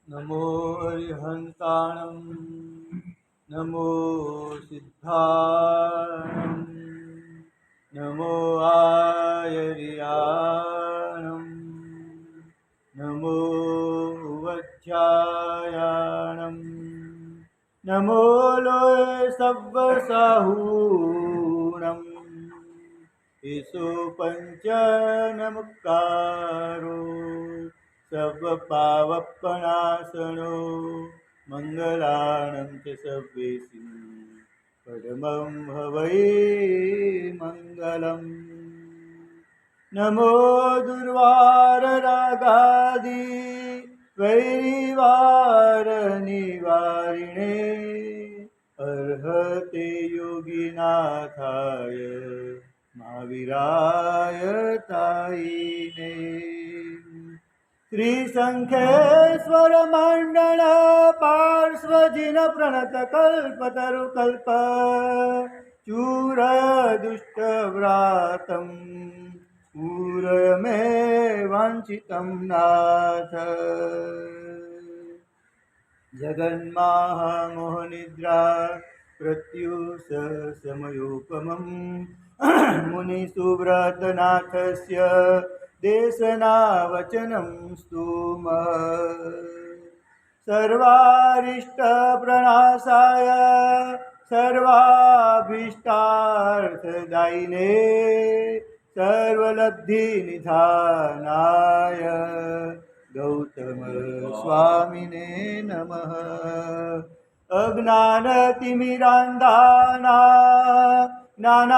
नमो अरिहंताणं नमो सिद्धाणं नमो आयर्याणं नमो वध्यायाणं नमो लोय सव्वसाहूणं ईसो पंचनमुक्कारो सर्वपावपणासनो मंगलानं च सर्वेषु परमं हवै मंगलम् नमो दुर्वाररागादि वैरिवार निवारिणे अर्हते योगिनाथाय महावीराय तायिने श्रीसंखेश्वर मंडल पार्श्वजिन प्रणत कल्पतरुकल्प चूर दुष्टव्रातं पूरमे वाञ्छितं नाथ जगन्मामोहनिद्रा प्रत्युष समयोपमं मुनिसुव्रतनाथस्य देशनावचनं स्तुम सर्वारिष्टप्रणाशाय सर्वाभीष्टार्थदायिने सर्वलब्धिनिधानाय गौतम स्वामिने नमः अज्ञानतिमिरान्धाना ज्ञानाञ्जनशलाकया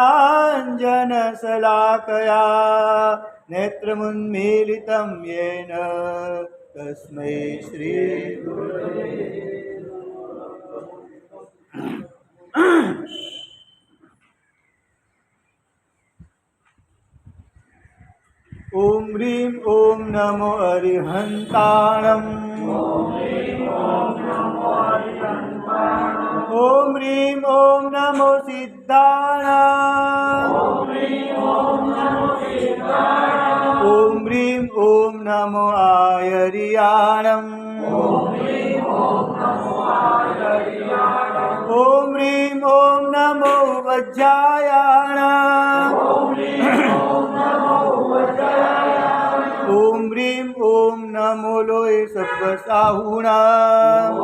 नेत्रमुन्मीलितं येन तस्मै श्रीगुरवे ॐ ह्रीं ॐ नमो अरिहन्ताणम् ॐ ह्रीं ॐ नमो सिद्धाणाम् ॐ ह्रीं ॐ नमो आयर्याणम् ॐ ह्रीं ॐ नमो वज्रायाणाम् ॐ ह्रीं ॐ नमो लोय सव्वसाहूणाम्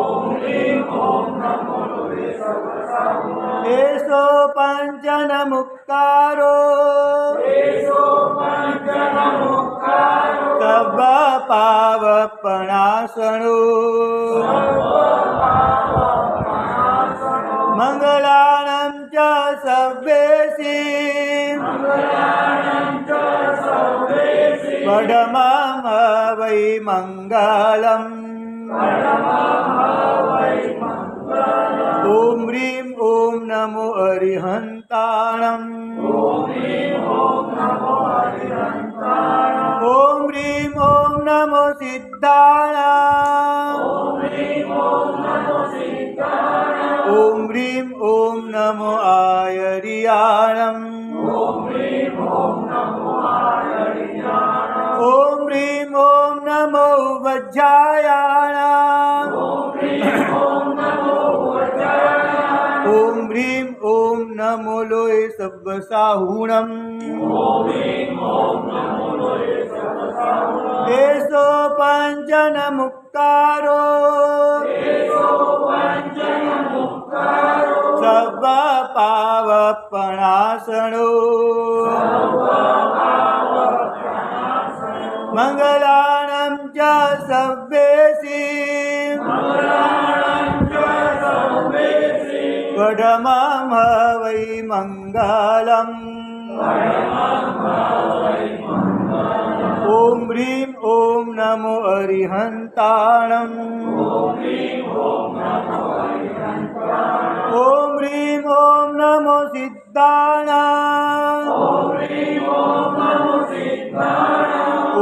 एषो पञ्चनमुक्तारो सर्वपावपणासनो मंगलानं च सर्वेषि परमं वै मंगलम् ॐ ह्रीं ॐ नमो अरिहन्ताणम् ॐ ह्रीं ॐ नमो सिद्धाणाम् ॐ ह्रीं ॐ नमो आयर्याणम् ॐ नमो वज्रायाणाम् ॐ ह्रीं ॐ नमो लोय सब्बसाहुणम् एषो पञ्चनमुक्तारो सर्वपावपणासनो मङ्गलानं च सर्वेषि वडमं वै मङ्गलम् ॐ ह्रीं ॐ नमो अरिहन्ताणम् ॐ ह्रीं ॐ नमो सिद्धाणाम्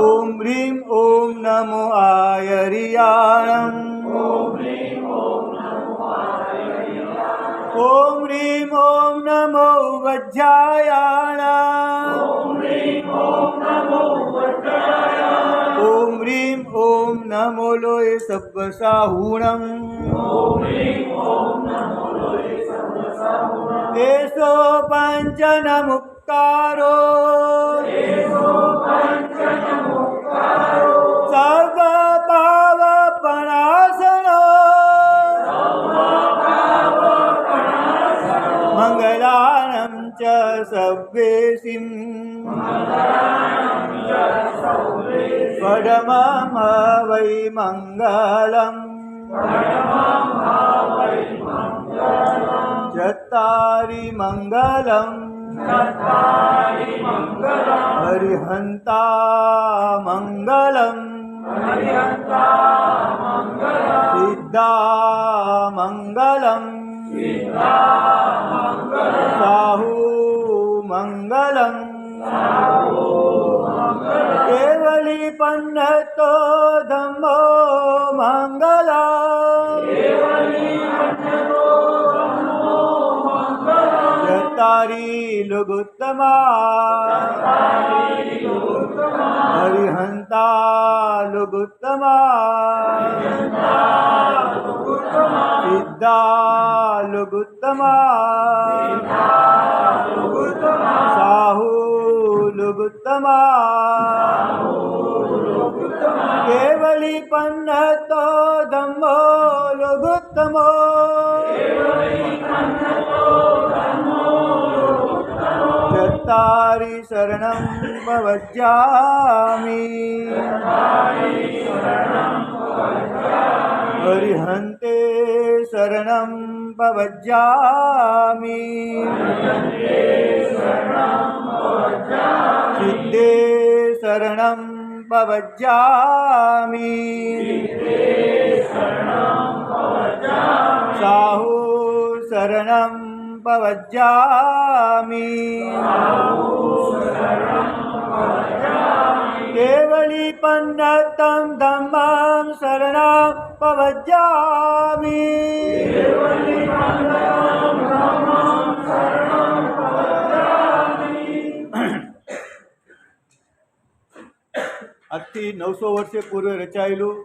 ॐ ह्रीं ॐ नमो आयर्याणम् ॐ ह्रीं ॐ नमो वज्रायाणाम् ॐ ह्रीं ॐ नमो लोय सब्बसाहुणम् एषो पञ्चनमुक्तारो सर्वपावपणासनो मङ्गलानं च सर्वेषिं वडमं वै मङ्गलम् चत्तारि मङ्गलम् हरिहन्ता मङ्गलम् सिद्धा मङ्गलम् साहु मङ्गलम् केवली पन्नतो धम्मो मङ्गलम् चत्तारि लघुत्तमा हरिहन्ता लघुत्तमा सिद्धा लघुत्तमा साहु लघुत्तमा केवली पन्नतो धम्मो लघुत्तमो चत्तारि शरणं प्रवज्यामि हरिहन्ते शरणं प्रवज्यामि सिद्धे शरणं प्रवज्यामि साहु शरणं प्रवज्यामि केवली पन्नतं धम्मं शरणं प्रवज्यामि આજથી 900 વર્ષે પૂર્વે રચાયેલું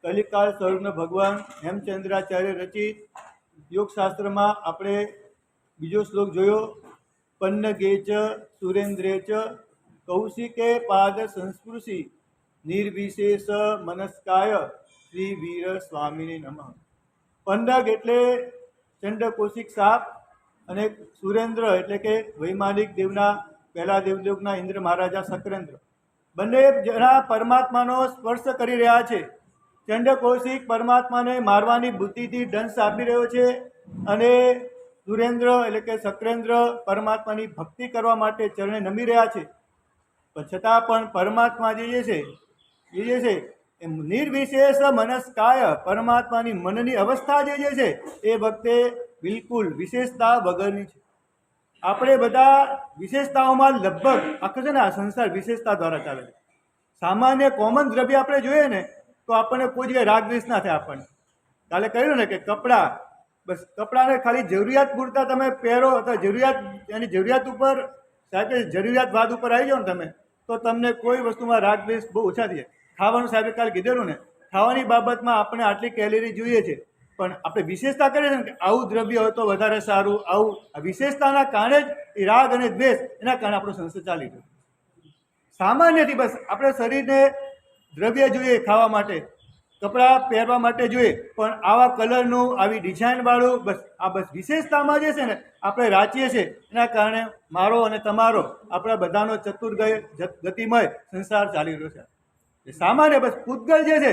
કલિકાળ સ્વર્ગનો ભગવાન હેમચંદ્રાચાર્ય રચિત યોગશાસ્ત્રમાં આપણે બીજો શ્લોક જોયો. પન્નગે ચ સુરેન્દ્રે ચ કૌશિકે પાદ સંસ્પૃશી નિર્વિશેષ મનસ્કાય શ્રી વીર સ્વામીને નમઃ. પન્નગ એટલે ચંડકૌશિક સાપ અને સુરેન્દ્ર એટલે કે વૈમાનિક દેવના પહેલા દેવલોકના ઇન્દ્ર મહારાજા શક્રેન્દ્ર બંને જણા પરમાત્માનો સ્પર્શ કરી રહ્યા છે. ચંડકૌશિક પરમાત્માને મારવાની બુદ્ધિથી દંશ આપી રહ્યો છે અને સુરેન્દ્ર એટલે કે શક્રેન્દ્ર પરમાત્માની ભક્તિ કરવા માટે ચરણે નમી રહ્યા છે. છતાં પણ પરમાત્મા જે છે એ નિર્વિશેષ મનસ્કાય પરમાત્માની મનની અવસ્થા જે છે એ વખતે બિલકુલ વિશેષતા વગરની છે. આપણે બધા વિશેષતાઓમાં લગભગ આખો છે ને આ સંસાર વિશેષતા દ્વારા ચાલે છે. સામાન્ય કોમન દ્રવ્ય આપણે જોઈએ ને તો આપણને કોઈ જગ્યાએ રાગ દ્વેષ ના થાય. આપણને કાલે કહ્યું ને કે કપડાં, બસ કપડાને ખાલી જરૂરિયાત પૂરતા તમે પહેરો અથવા એની જરૂરિયાત ઉપર સાહેબ જરૂરિયાત વાત ઉપર આવી જાઓ ને તમે તો તમને કોઈ વસ્તુમાં રાગ દ્વેષ બહુ ઓછા થાય. ખાવાનું સાહેબે કાલે કીધેલું ને, ખાવાની બાબતમાં આપણે આટલી કેલેરી જોઈએ છે, પણ આપણે વિશેષતા કરીએ છીએ ને કે આવું દ્રવ્ય હોય તો વધારે સારું, આવું વિશેષતાના કારણે જ એ રાગ અને દ્વેષ એના કારણે આપણો સંસાર ચાલી રહ્યો. સામાન્યથી બસ આપણે શરીરને દ્રવ્ય જોઈએ ખાવા માટે, કપડાં પહેરવા માટે જોઈએ, પણ આવા કલરનું, આવી ડિઝાઇનવાળું, બસ વિશેષતામાં જે છે ને આપણે રાચીએ છીએ. એના કારણે મારો અને તમારો, આપણા બધાનો ગતિમય સંસાર ચાલી રહ્યો છે. સામાન્ય બસ પૂતગલ જે છે,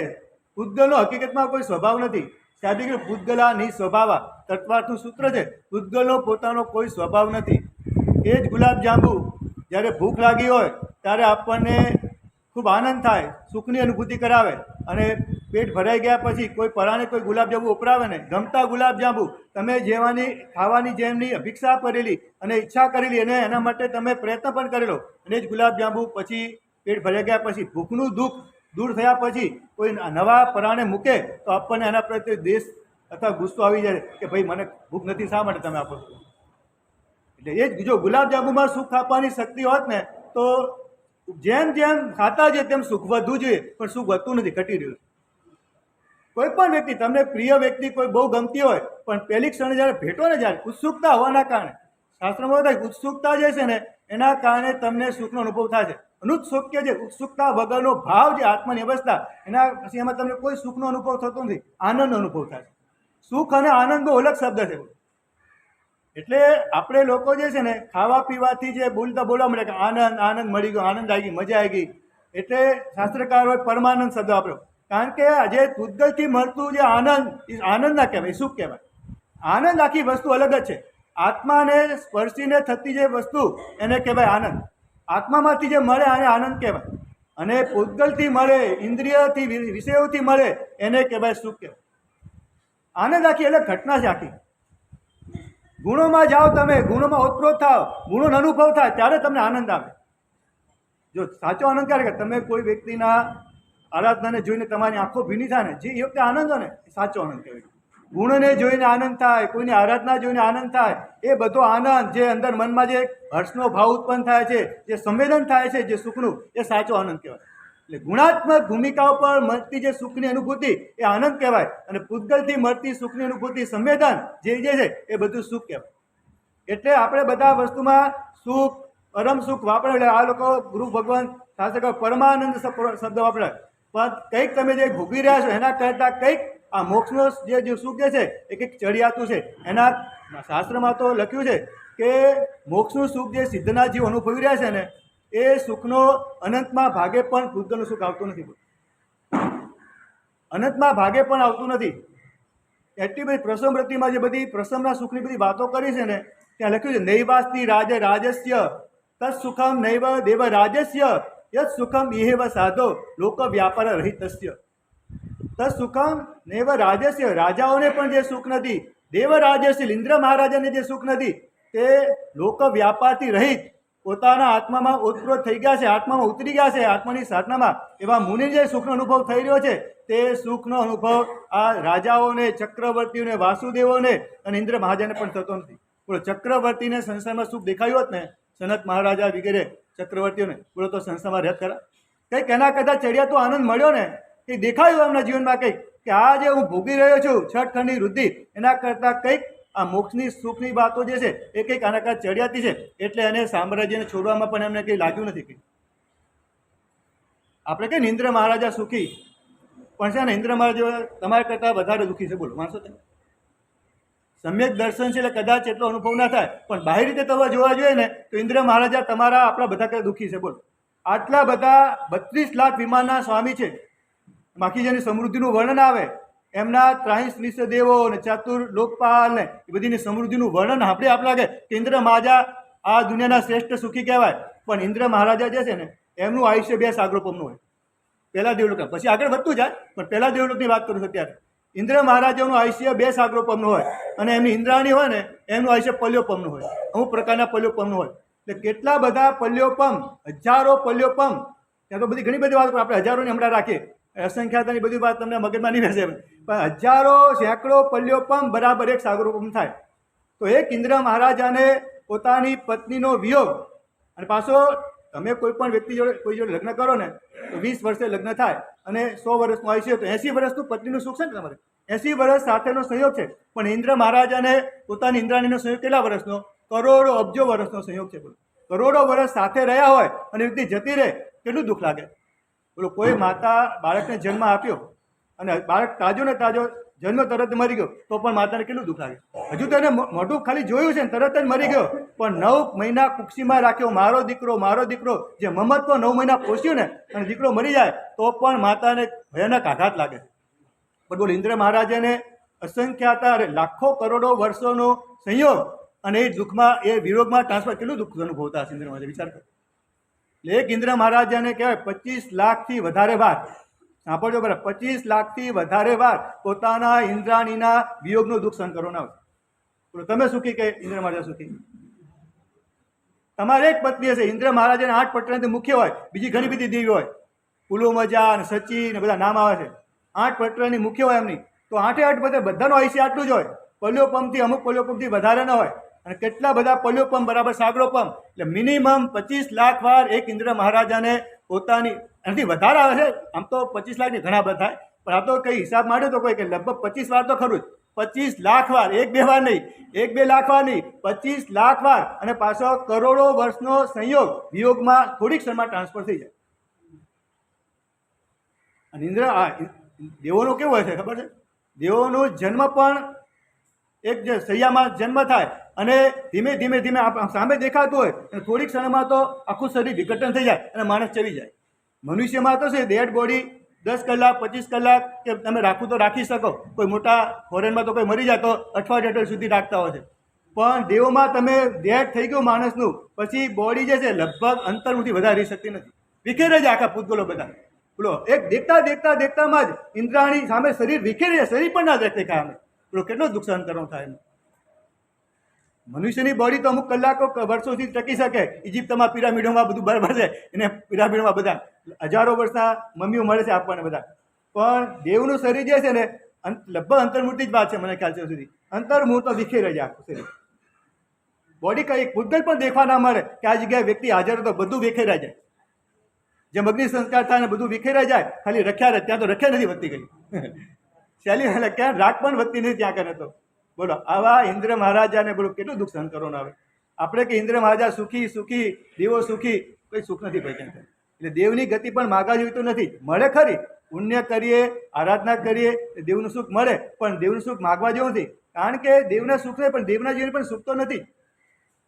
પૂતગલનો હકીકતમાં કોઈ સ્વભાવ નથી. સાહેબે કીધું પૂતગલા ની સ્વભાવા, તત્વાર્થનું સૂત્ર છે. પૂતગલનો પોતાનો કોઈ સ્વભાવ નથી. એ જ ગુલાબજાંબુ જ્યારે ભૂખ લાગી હોય ત્યારે આપણને ખૂબ આનંદ થાય, સુખની અનુભૂતિ કરાવે, અને પેટ ભરાઈ ગયા પછી કોઈ પરાણે કોઈ ગુલાબજાંબુ ઉપરાવે ને, ગમતા ગુલાબજાંબુ તમે જેવાની ખાવાની જેમની અભિક્ષા કરેલી અને ઈચ્છા કરેલી, અને એના માટે તમે પ્રયત્ન પણ કરેલો, અને જ ગુલાબજાંબુ પછી પેટ ભરાઈ ગયા પછી ભૂખનું દુઃખ દૂર થયા પછી કોઈ નવા પરાણે મૂકે તો આપણને એના પ્રત્યે દ્વેષ અથવા ગુસ્સો આવી જાય કે ભાઈ મને ભૂખ નથી, શા માટે તમે આપો છો? એટલે એ જ, જો ગુલાબજાંબુમાં સુખ આપવાની શક્તિ હોત ને તો જેમ જેમ ખાતા છે તેમ સુખ વધવું જોઈએ, પણ સુખ વધતું નથી, ઘટી રહ્યું. કોઈ પણ વ્યક્તિ, તમને પ્રિય વ્યક્તિ કોઈ બહુ ગમતી હોય, પણ પહેલી ક્ષણે જ્યારે ભેટો ને, જ્યારે ઉત્સુકતા હોવાના કારણે, શાસ્ત્રમાં થાય ઉત્સુકતા જે છે ને એના કારણે તમને સુખનો અનુભવ થાય છે. અનુત્સુક્ય જે ઉત્સુકતા વગરનો ભાવ જે આત્માની અવસ્થા, એના પછી એમાં તમને કોઈ સુખનો અનુભવ થતો નથી, આનંદનો અનુભવ થાય છે. સુખ અને આનંદ બહુ અલગ શબ્દ છે. એટલે આપણે લોકો જે છે ને ખાવા પીવાથી જે બોલવા મળે કે આનંદ આનંદ મળી ગયો, આનંદ આવી ગઈ, મજા આવી ગઈ, એટલે શાસ્ત્રકારોએ પરમાનંદ શબ્દ વાપર્યો. કારણ કે આજે પૂતગલથી મળતું જે આનંદ, એ આનંદ ના કહેવાય, સુખ કહેવાય. આનંદ આખી વસ્તુ અલગ જ છે. આત્માને સ્પર્શીને થતી જે વસ્તુ એને કહેવાય આનંદ. આત્મામાંથી જે મળે આને આનંદ કહેવાય, અને પૂતગલથી મળે, ઇન્દ્રિયથી, વિષયોથી મળે એને કહેવાય સુખ કહેવાય. આનંદ આખી અલગ ઘટના છે. આખી ગુણોમાં જાઓ, તમે ગુણોમાં ઓતપ્રોત થાવ, ગુણોનો અનુભવ થાય ત્યારે તમને આનંદ આવે. જો સાચો આનંદ ક્યારે કે તમે કોઈ વ્યક્તિના આરાધનાને જોઈને તમારી આંખો ભીની થાય ને, જે એ વખતે આનંદ હોય ને, એ સાચો આનંદ કહેવાય. ગુણને જોઈને આનંદ થાય, કોઈની આરાધના જોઈને આનંદ થાય, એ બધો આનંદ જે અંદર મનમાં જે હર્ષનો ભાવ ઉત્પન્ન થાય છે, જે સંવેદન થાય છે જે સુખનું, એ સાચો આનંદ કહેવાય. એટલે ગુણાત્મક ભૂમિકાઓ પર મળતી જે સુખની અનુભૂતિ એ આનંદ કહેવાય, અને પૂતગલથી મળતી સુખની અનુભૂતિ, સંવેદન જે છે એ બધું સુખ કહેવાય. એટલે આપણે બધા વસ્તુમાં સુખ, પરમ સુખ વાપરે. એટલે આ લોકો ગુરુ ભગવાન શાસ્ત્ર પરમાનંદ શબ્દ વાપરે. પણ કંઈક તમે જે ભોગવી રહ્યા છો એના કરતાં કંઈક આ મોક્ષનો જે સુખ જે છે એ કંઈક ચડિયાતું છે. એના શાસ્ત્રમાં તો લખ્યું છે કે મોક્ષનું સુખ જે સિદ્ધનાથ જીવ અનુભવી રહ્યા છે ને, એ સુખનો અનંતમાં ભાગે પણ પૂતગલનું સુખ આવતું નથી. અનંતમાં ભાગે પણ આવતું નથી. એટલી બધી પ્રસમવૃત્તિમાં જે બધી પ્રસમના સુખની બધી વાતો કરી છે ને, ત્યાં લખ્યું છે નૈવાસ્તિ રાજસ્ય તત્ સુખમ નૈવ દેવ રાજસ્ય યત સુખમ ઇહેવ સાધો લોક વ્યાપાર રહિતસ્ય. તત્ સુખમ નૈવ રાજસ્ય, રાજાઓને પણ જે સુખ નથી, દેવ રાજસ્ય, ઇન્દ્ર મહારાજાને જે સુખ નથી, તે લોક વ્યાપારથી રહિત પોતાના આત્મામાં ઓતપ્રોત થઈ ગયા છે, આત્મામાં ઉતરી ગયા છે, આત્માની સાધનામાં, એવા મુનિ જે સુખનો અનુભવ થઈ રહ્યો છે, તે સુખનો અનુભવ આ રાજાઓને, ચક્રવર્તીઓને, વાસુદેવોને અને ઇન્દ્ર મહારાજાને પણ થતો નથી. બોલો, ચક્રવર્તીને સંસારમાં સુખ દેખાયું હોત ને, સનત મહારાજા વગેરે ચક્રવર્તીઓને, બોલો તો સંસારમાં રહેત ખરા? કંઈક એના કરતાં ચડિયાતો આનંદ મળ્યો ને, કંઈક દેખાયું એમના જીવનમાં, કંઈક કે આ જે હું ભોગી રહ્યો છું છઠખંડની વૃદ્ધિ, એના કરતાં કંઈક આ મોક્ષની સુખની વાતો જે છે એ કંઈક આના કરતાં ચડિયાતી છે. એટલે એને સામ્રાજ્યને છોડવામાં પણ એમને કંઈ લાગ્યું નથી. કંઈ આપણે કહીએ ને ઇન્દ્ર મહારાજા સુખી, પણ છે ને ઇન્દ્ર મહારાજા તમારા કરતાં વધારે દુઃખી છે. બોલો, માનશો તમે? સમ્યક દર્શન છે એટલે કદાચ એટલો અનુભવ ના થાય, પણ બાહ્ય રીતે તમે જોવા જોઈએ ને તો ઇન્દ્ર મહારાજા તમારા આપણા બધા કરતાં દુઃખી છે. બોલો, આટલા બધા 32 લાખ વિમાનના સ્વામી છે. બાકી જેની સમૃદ્ધિનું વર્ણન આવે, એમના 23 દેવો ને ચાતુર લોકપાલ ને એ બધીની સમૃદ્ધિનું વર્ણન આપણે લાગે કે ઇન્દ્ર મહારાજા આ દુનિયાના શ્રેષ્ઠ સુખી કહેવાય. પણ ઇન્દ્ર મહારાજા જે છે ને, એમનું આયુષ્ય 2 સાગરોપમનું હોય. પહેલા દેવલોક, પછી આગળ વધતું જાય, પણ પહેલા દેવલોકની વાત કરું છું અત્યારે. ઇન્દ્ર મહારાજાનું આયુષ્ય 2 સાગરોપમનું હોય, અને એમની ઇન્દ્રાણી હોય ને એમનું આયુષ્ય પલ્યોપમનું હોય, અમુક પ્રકારના પલ્યોપમનું હોય. એટલે કેટલા બધા પલ્યોપમ, હજારો પલ્યોપમ, ત્યાં તો બધી ઘણી બધી વાતો આપણે હજારોની હમણાં રાખીએ, અસંખ્યાતાની બધી વાત તમને મગજમાં નહીં બેસે, પણ હજારો સેંકડો પલ્યોપમ બરાબર 1 સાગરોપમ થાય. તો એક ઇન્દ્ર મહારાજાને પોતાની પત્નીનો વિયોગ, અને પાછો તમે કોઈ પણ વ્યક્તિ જોડે કોઈ જોડે લગ્ન કરો ને તો 20 વર્ષે લગ્ન થાય અને 100 વર્ષનું આયુષ્ય તો 80 વર્ષનું પત્નીનું સુખ છે ને તમારે 80 વર્ષ સાથેનો સંયોગ છે. પણ ઇન્દ્ર મહારાજાને પોતાની ઇન્દ્રાણીનો સંયોગ કેટલા વર્ષનો? કરોડો અબજો વર્ષનો સંયોગ છે. બોલો, કરોડો વર્ષ સાથે રહ્યા હોય અને વ્યક્તિ જતી રહે, કેટલું દુઃખ લાગે. બોલો, કોઈ માતા બાળકને જન્મ આપ્યો અને બાળક તાજો ને તાજો જન્મ તરત મરી ગયો તો પણ માતાને કેટલું દુઃખ લાગે. હજુ તો એને મોઢું ખાલી જોયું છે ને તરત જ મરી ગયો, પણ 9 મહિના કુક્ષીમાં રાખ્યો, મારો દીકરો મારો દીકરો, જે મમત્વ 9 મહિના પોષ્યું ને, અને દીકરો મરી જાય તો પણ માતાને ભયાનક આઘાત લાગે. પણ બોલો, ઇન્દ્ર મહારાજાને અસંખ્ય હતા, લાખો કરોડો વર્ષોનો સંયોગ, અને એ દુઃખમાં એ વિરોગમાં ટ્રાન્સફર કેટલું દુઃખ અનુભવતા હશે ઇન્દ્ર મહારાજ, વિચાર કરો. એટલે એક ઇન્દ્ર મહારાજાને કહેવાય 25 લાખથી વધારે વાર, સાંભળજો બરાબર, 25 લાખથી વધારે વાર પોતાના ઇન્દ્રાણીના વિયોગનું દુઃખ સહન કરવાનું આવે. બોલો, તમે સુખી કે ઇન્દ્ર મહારાજ સુખી? તમારે એક પત્ની હશે, ઇન્દ્ર મહારાજાને 8 પટરાથી મુખ્ય હોય, બીજી ઘણી બધી દેવી હોય, પુલુમજા અને સચી ને બધા નામ આવે છે. 8 પટરાની મુખ્ય હોય એમની, તો 8 બધાનું આયુષ્ય આટલું જ હોય. પલ્યોપમથી અમુક પલ્યોપમથી વધારે ન હોય, અને કેટલા બધા પલ્યોપમ બરાબર સાગરોપમ, એટલે મિનિમમ 25 લાખ વાર એક ઇન્દ્ર મહારાજાને પોતાની, એનાથી વધારે આવે છે. આમ તો 25 લાખની ઘણા બધા થાય, પણ આ તો કઈ હિસાબ માંડ્યો તો કોઈ કે લગભગ 25 વાર તો ખરું જ. 25 લાખ વાર, 1-2 વાર નહીં, 1-2 લાખ વાર નહીં, 25 લાખ વાર, અને પાછો કરોડો વર્ષનો સંયોગ વિયોગમાં થોડીક ક્ષણમાં ટ્રાન્સફર થઈ જાય. અને ઇન્દ્ર દેવોનો કેવો હોય છે ખબર છે? દેવોનો જન્મ પણ એક જે સૈયામાં જન્મ થાય અને ધીમે ધીમે ધીમે સામે દેખાતું હોય અને થોડીક ક્ષણમાં તો આખું શરીર વિઘટન થઈ જાય અને માણસ ચવી જાય. મનુષ્યમાં તો છે ડેડ બોડી 10 કલાક 25 કલાક કે તમે રાખવું તો રાખી શકો. કોઈ મોટા ફોરેનમાં તો કોઈ મરી જાય તો અઠવાડિયા સુધી રાખતા હોય છે. પણ દેવોમાં તમે ડેડ થઈ ગયું માણસનું, પછી બોડી જે છે લગભગ અંતરથી વધારે રહી શકતી નથી, વિખેરે જાય આખા પૂતગલો બધા. બોલો, એક દેખતામાં જ ઇન્દ્રાણી સામે શરીર વિખેરી જાય, શરીર પણ ના દેખાય અમે. બોલો, કેટલો દુઃખ સહન કરવાનું થાય એમ. મનુષ્યની બોડી તો અમુક કલાકો વર્ષોથી ટકી શકે. ઇજિપ્તમાં પિરામિડોમાં બધું બરાબર છે, એને પિરામિડોમાં બધા હજારો વર્ષના મમ્મીઓ મળે છે આપણને બધા. પણ દેવનું શરીર જે છે ને લગભગ અંતર્મૂર્તિ જ વાત છે મને ખ્યાલ છે સુધી. અંતર્મૂર્ત તો વિખેરાઈ જાય આખું શરીર. બોડી કઈ ભૂતગલ પણ દેખવા ના મળે કે આ જગ્યાએ વ્યક્તિ હાજર હતો, બધું વિખેરાઈ જાય. જેમ અગ્નિ સંસ્કાર થાય ને બધું વિખેરાઈ જાય, ખાલી રખ્યા રહે. ત્યાં તો રખ્યા નથી વધતી ગઈ, શૈલી ક્યાં રાખ પણ વધતી નથી ત્યાં કરે તો. બોલો, આવા ઇન્દ્ર મહારાજાને બોલો કેટલું દુઃખ સહન કરવાનું આવે. આપણે કે ઇન્દ્ર મહારાજા સુખી સુખી, દેવો સુખી, કોઈ સુખ નથી ભાઈ ક્યાં. એટલે દેવની ગતિ પણ માગવા જેવી તો નથી. મળે ખરી, પુણ્ય કરીએ, આરાધના કરીએ, દેવનું સુખ મળે, પણ દેવનું સુખ માગવા જેવું નથી. કારણ કે દેવના સુખ નહીં, પણ દેવના જીવન પણ સુખ તો નથી.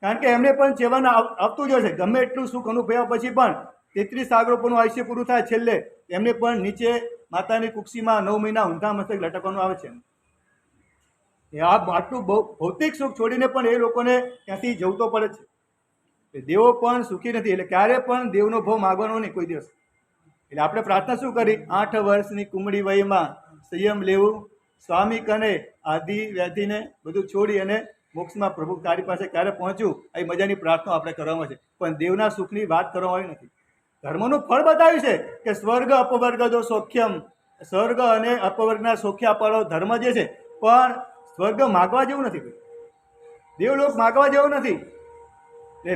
કારણ કે એમને પણ સેવન આવતું જ હશે. ગમે એટલું સુખ અનુભવ્યા પછી પણ 33 સાગરોપોનું આયુષ્ય પૂરું થાય છેલ્લે એમને પણ નીચે માતાની કુક્ષીમાં 9 મહિના ઊંધા મસ્તક લટકવાનું આવે છે. આ આટલું ભૌતિક સુખ છોડીને પણ એ લોકોને ત્યાંથી જવું તો પડે છે. દેવો પણ સુખી નથી, એટલે ક્યારે પણ દેવનો ભાવ માગવાનો નહીં કોઈ દિવસ. એટલે આપણે પ્રાર્થના શું કરી? 8 વર્ષની કુમળી વયમાં સંયમ લેવું, સ્વામી કને આદિ વ્યાધિને બધું છોડી અને મોક્ષમાં પ્રભુ તારી પાસે ક્યારે પહોંચવું, એ મજાની પ્રાર્થના આપણે કરવામાં છે. પણ દેવના સુખની વાત કરવામાં આવી નથી. ધર્મનું ફળ બતાવ્યું છે કે સ્વર્ગ અપવર્ગ જો સૌખ્યમ, સ્વર્ગ અને અપવર્ગના સૌખ્ય અપાડો ધર્મ જે છે. પણ સ્વર્ગ માગવા જેવું નથી, દેવલોક માગવા જેવું નથી. એ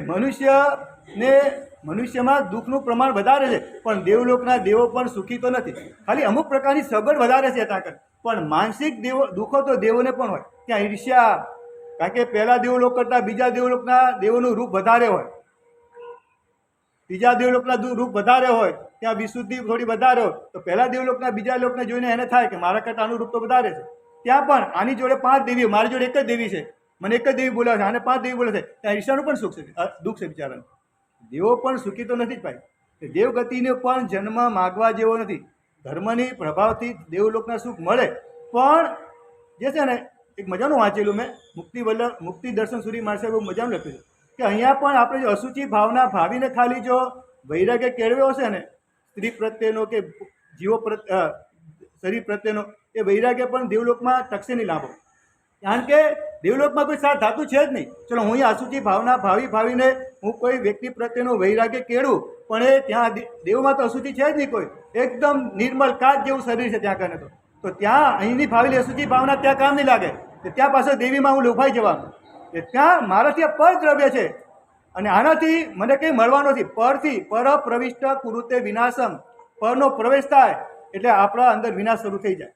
મનુષ્યમાં દુઃખનું પ્રમાણ વધારે છે, પણ દેવલોકના દેવો પણ સુખી તો નથી. ખાલી અમુક પ્રકારની સગવડ વધારે છે ત્યાં, પણ માનસિક દુઃખો તો દેવોને પણ હોય. ત્યાં ઈર્ષ્યા, કારણ કે પહેલા દેવલોક કરતાં બીજા દેવલોકના દેવોનું રૂપ વધારે હોય, બીજા દેવલોકના રૂપ વધારે હોય, ત્યાં વિશુદ્ધિ થોડી વધારે હોય. તો પહેલા દેવલોકના બીજા લોકને જોઈને એને થાય કે મારા કરતાં આનું રૂપ તો વધારે છે. ત્યાં પણ આની જોડે 5 દેવીઓ, મારી જોડે એક જ દેવી છે, મને એક જ દેવી બોલે છે, આને 5 દેવી બોલે છે. ત્યાં ઈર્ષાનું પણ સુખ છે, દુઃખ છે બિચારાને. દેવો પણ સુખી તો નથી જ ભાઈ. દેવગતિને પણ જન્મ માગવા જેવો નથી. ધર્મની પ્રભાવથી દેવલોકના સુખ મળે. પણ જે છે ને, એક મજાનું વાંચેલું મેં, મુક્તિ દર્શન સૂરી માણસે બહુ મજાનું લખ્યું છે કે અહીંયા પણ આપણે જો અશુચિ ભાવના ભાવીને ખાલી જો વૈરાગ્ય કેળવ્યો હશે ને, સ્ત્રી પ્રત્યેનો કે જીવો શરીર પ્રત્યેનો, એ વૈરાગ્ય પણ દેવલોકમાં ટકશે નહીં લાભો. કારણ કે દેવલોકમાં કોઈ સાથ ધાતું છે જ નહીં. ચલો હું અહીંયા અશુચિ ભાવના ભાવીને હું કોઈ વ્યક્તિ પ્રત્યેનો વૈરાગ્ય કેળવું, પણ એ ત્યાં દેવમાં તો અશુચિ છે જ નહીં કોઈ. એકદમ નિર્મલ કાચ જેવું શરીર છે ત્યાં કને તો ત્યાં અહીંની ભાવેલી અશુચિ ભાવના ત્યાં કામ નહીં લાગે. ત્યાં પાછળ દેવીમાં હું લોભાઈ જવાનું. ત્યાં મારાથી આ પર દ્રવ્ય છે, અને આનાથી મને કંઈ મળવાનું નથી. પરથી પર પ્રવિષ્ટ કુરુતે વિનાશમ, પરનો પ્રવેશ થાય એટલે આપણા અંદર વિનાશ શરૂ થઈ જાય.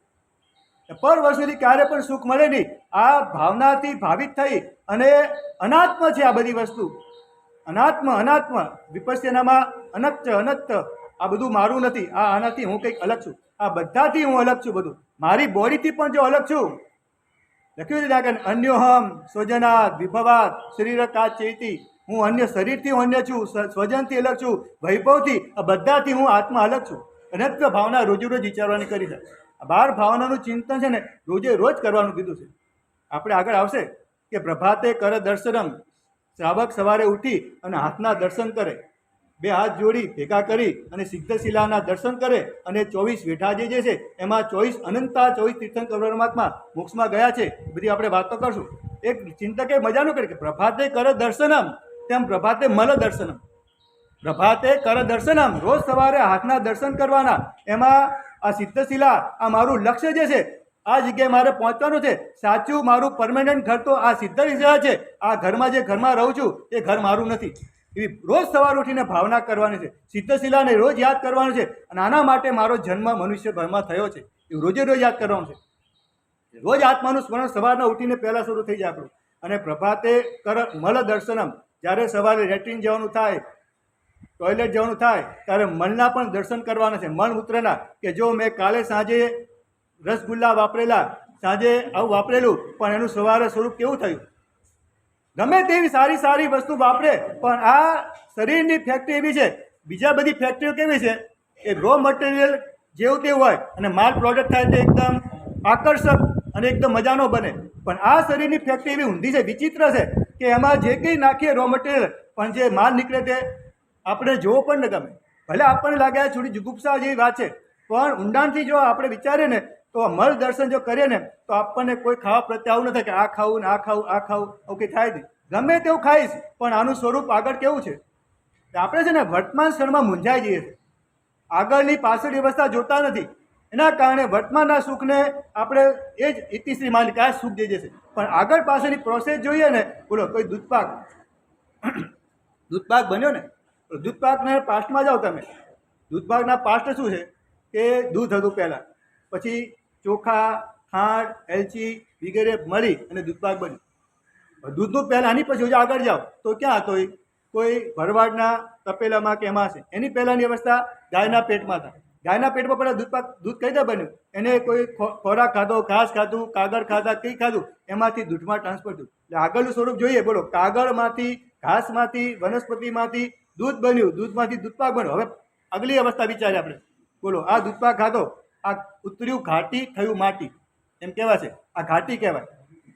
પર વર્ષોથી ક્યારે પણ સુખ મળે નહીં. આ ભાવનાથી ભાવિત થઈ અને અનાત્મ છે આ બધી વસ્તુ. અનાત્મ વિપસ્યનામાં અનક્ત અનક્ત, આ બધું મારું નથી. આનાથી હું કંઈક અલગ છું. આ બધાથી હું અલગ છું. બધું મારી બોડીથી પણ જો અલગ છું. લખ્યું છે કે અન્યોહમ સ્વજનાત વિભવાત શરીર કાચ ચેતી, હું અન્ય શરીરથી હું અન્ય છું, સ્વજનથી અલગ છું, વૈભવથી, આ બધાથી હું આત્મા અલગ છું. અનંત ભાવના રોજે રોજ વિચારવાની કરી છે. બાર ભાવનાનું ચિંતન છે ને રોજે રોજ કરવાનું કીધું છે. આપણે આગળ આવશે કે પ્રભાતે કર દર્શનમ, શ્રાવક સવારે ઉઠી અને હાથના દર્શન કરે, બે હાથ જોડી ભેગા કરી અને સિદ્ધશિલાના દર્શન કરે અને 24 વેઠા જે છે એમાં 24 તીર્થંકર પરમાત્મા મોક્ષમાં ગયા છે. બધી આપણે વાતો કરશું. એક ચિંતકે મજાનું કરે કે પ્રભાતે કર દર્શનમ, તેમ પ્રભાતે મલ દર્શનમ. પ્રભાતે કર દર્શનમ, રોજ સવારે હાથના દર્શન કરવાના. એમાં આ સિદ્ધશિલા, આ મારું લક્ષ્ય જે છે, આ જગ્યાએ મારે પહોંચવાનું છે. સાચું મારું પરમેનન્ટ ઘર તો આ સિદ્ધશિલા છે. આ ઘરમાં જે ઘરમાં રહું છું એ ઘર મારું નથી. એવી રોજ સવાર ઉઠીને ભાવના કરવાની છે. સિદ્ધશિલાને રોજ યાદ કરવાનું છે. અને આના માટે મારો જન્મ મનુષ્ય ઘરમાં થયો છે એવું રોજે રોજ યાદ કરવાનું છે. રોજ આત્માનું સ્મરણ સવારના ઉઠીને પહેલાં શરૂ થઈ જાય આપણું. અને પ્રભાતે કર મલ દર્શનમ, જ્યારે સવારે લેટ્રિન જવાનું થાય, ટોયલેટ જવાનું થાય ત્યારે મલના પણ દર્શન કરવાના છે. મળમૂત્રના, કે જો મેં કાલે સાંજે રસગુલ્લા વાપરેલા, સાંજે આવું વાપરેલું, પણ એનું સવારે સ્વરૂપ કેવું થયું. ગમે તેવી સારી સારી વસ્તુ વાપરે, પણ આ શરીરની ફેક્ટરી એવી છે. બીજા બધી ફેક્ટરીઓ કેવી છે એ રો મટીરિયલ જેવું તેવું હોય અને માલ પ્રોડક્ટ થાય તે એકદમ આકર્ષક અને એકદમ મજાનો બને. પણ આ શરીરની ફેક્ટરી એવી ઊંધી છે, વિચિત્ર છે કે એમાં જે કંઈ નાખીએ રો મટીરિયલ, પણ જે માલ નીકળે તે આપણે જોવો પણ ન ગમે. ભલે આપણને લાગે આ થોડી જુગુપ્સા જેવી વાત છે, પણ ઊંડાણથી જો આપણે વિચારીએ ને તો મલ દર્શન જો કરીએ ને તો આપણને કોઈ ખાવા પ્રત્યે આવું ન થાય કે આ ખાવું ને આ ખાવું આ ખાવું, આવું કંઈ થાય નહીં. ગમે તેવું ખાઈશ, પણ આનું સ્વરૂપ આગળ કેવું છે. આપણે છે ને વર્તમાન ક્ષણમાં મૂંઝાઈ જઈએ છીએ. આગળની પાછળની અવસ્થા જોતા નથી. એના કારણે વર્તમાનના સુખને આપણે એ જ ઇતિશ્રી માની કે આ સુખ જે છે, પણ આગળ પાછળની પ્રોસેસ જોઈએ ને. બોલો, કોઈ દૂધપાક બન્યો ને, દૂધપાકના પાસ્ટમાં જાઓ તમે. દૂધપાકના પાસ્ટ શું છે કે દૂધ હતું પહેલાં, પછી ચોખા, ખાંડ, એલચી વગેરે મળી અને દૂધપાક બન્યું. દૂધનું પહેલાં આની પછી જો આગળ જાઓ તો ક્યાં હતો એ? કોઈ ભરવાડના તપેલામાં કે એમાં છે. એની પહેલાંની અવસ્થા ગાયના પેટમાં હતા. ગાયના પેટમાં પહેલાં દૂધ કઈ રીતે બન્યું? એને કોઈ ખોરાક ખાધો, ઘાસ ખાધું, કાગળ ખાધા, કંઈ ખાધું, એમાંથી દૂધમાં ટ્રાન્સફર થયું. એટલે આગળનું સ્વરૂપ જોઈએ. બોલો, કાગળમાંથી, ઘાસમાંથી, વનસ્પતિમાંથી દૂધ બન્યું, દૂધમાંથી દૂધપાક બન્યો. હવે આગલી અવસ્થા વિચારીએ આપણે. બોલો, આ દૂધપાક ખાધો, આ ઉતર્યું ઘાટી, થયું માટી, એમ કહેવાય છે. આ ઘાટી કહેવાય.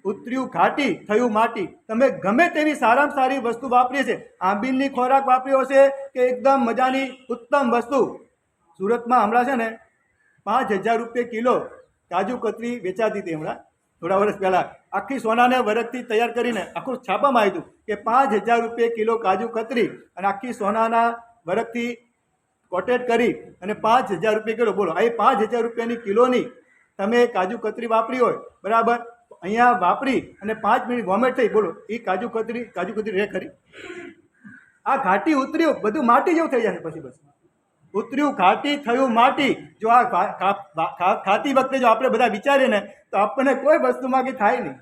ઉતર્યું ઘાટી, થયું માટી. તમે ગમે તેવી સારામાં સારી વસ્તુ વાપરીએ છે, આંબીલની ખોરાક વાપર્યો છે કે એકદમ મજાની ઉત્તમ વસ્તુ. સુરતમાં હમણાં છે ને 5,000 રૂપિયા કિલો કાજુ કતરી વેચાતી હતી. હમણાં થોડા વર્ષ પહેલાં આખી સોનાને વરખથી તૈયાર કરીને આખું છાપામાં આવ્યું કે 5,000 રૂપિયા કિલો કાજુ કતરી, અને આખી સોનાના વરખથી કોટેડ કરી અને 5,000 રૂપિયા કિલો. બોલો, એ 5,000 રૂપિયાની કિલોની તમે કાજુ કતરી વાપરી હોય, બરાબર, અહીંયા વાપરી અને 5 મિનિટ વોમેટ થઈ. બોલો, એ કાજુ કતરી રે ખરી? આ ઘાટી ઉતર્યું, બધું માટી જેવું થઈ જાય. પછી બસ ઉતર્યું ઘાટી, થયું માટી. જો આ ખાતી વખતે જો આપણે બધા વિચારીએ ને તો આપણને કોઈ વસ્તુમાં કંઈ થાય નહીં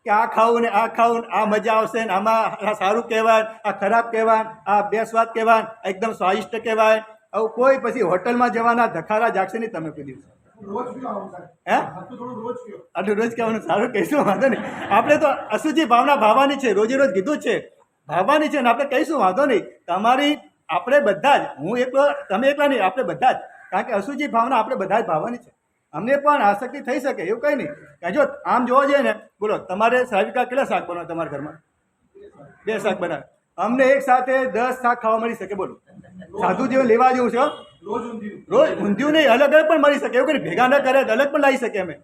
કે આ ખાવું ને આ ખાવું, આ મજા આવશે ને આમાં આ સારું કહેવાય, આ ખરાબ કહેવાય, આ બેસ્વાદ કહેવાય, એકદમ સ્વાદિષ્ટ કહેવાય. આવું કોઈ પછી હોટલમાં જવાના ધખારા જાગશે નહીં તમે કોઈ દિવસ. હે આટલું રોજ કહેવાનું સારું કહીશું, વાંધો નહીં. આપણે તો અશુચિ ભાવના ભાવવાની છે, રોજે રોજ કીધું જ છે, ભાવવાની છે ને આપણે કહીશું, વાંધો નહીં. તમારી આપણે બધા જ, હું એકલો, તમે એકલા નહીં, આપણે બધા જ, કારણ કે અશુચિ ભાવના આપણે બધા જ ભાવવાની છે. અમને પણ આસક્તિ થઈ શકે એવું કંઈ નહીં. કે જો આમ જોવા જઈએ ને, બોલો, તમારે સાવિકા કેટલા શાક બનાવે તમારા ઘરમાં? 2 શાક બનાવે. અમને એક સાથે 10 શાક ખાવા મળી શકે. બોલો, સાધુ જેવું લેવા જેવું છે. રોજ ઊંધિયું નહીં, અલગ અલગ પણ મળી શકે એવું કંઈ ભેગા ન કરે અલગ પણ લાવી શકે.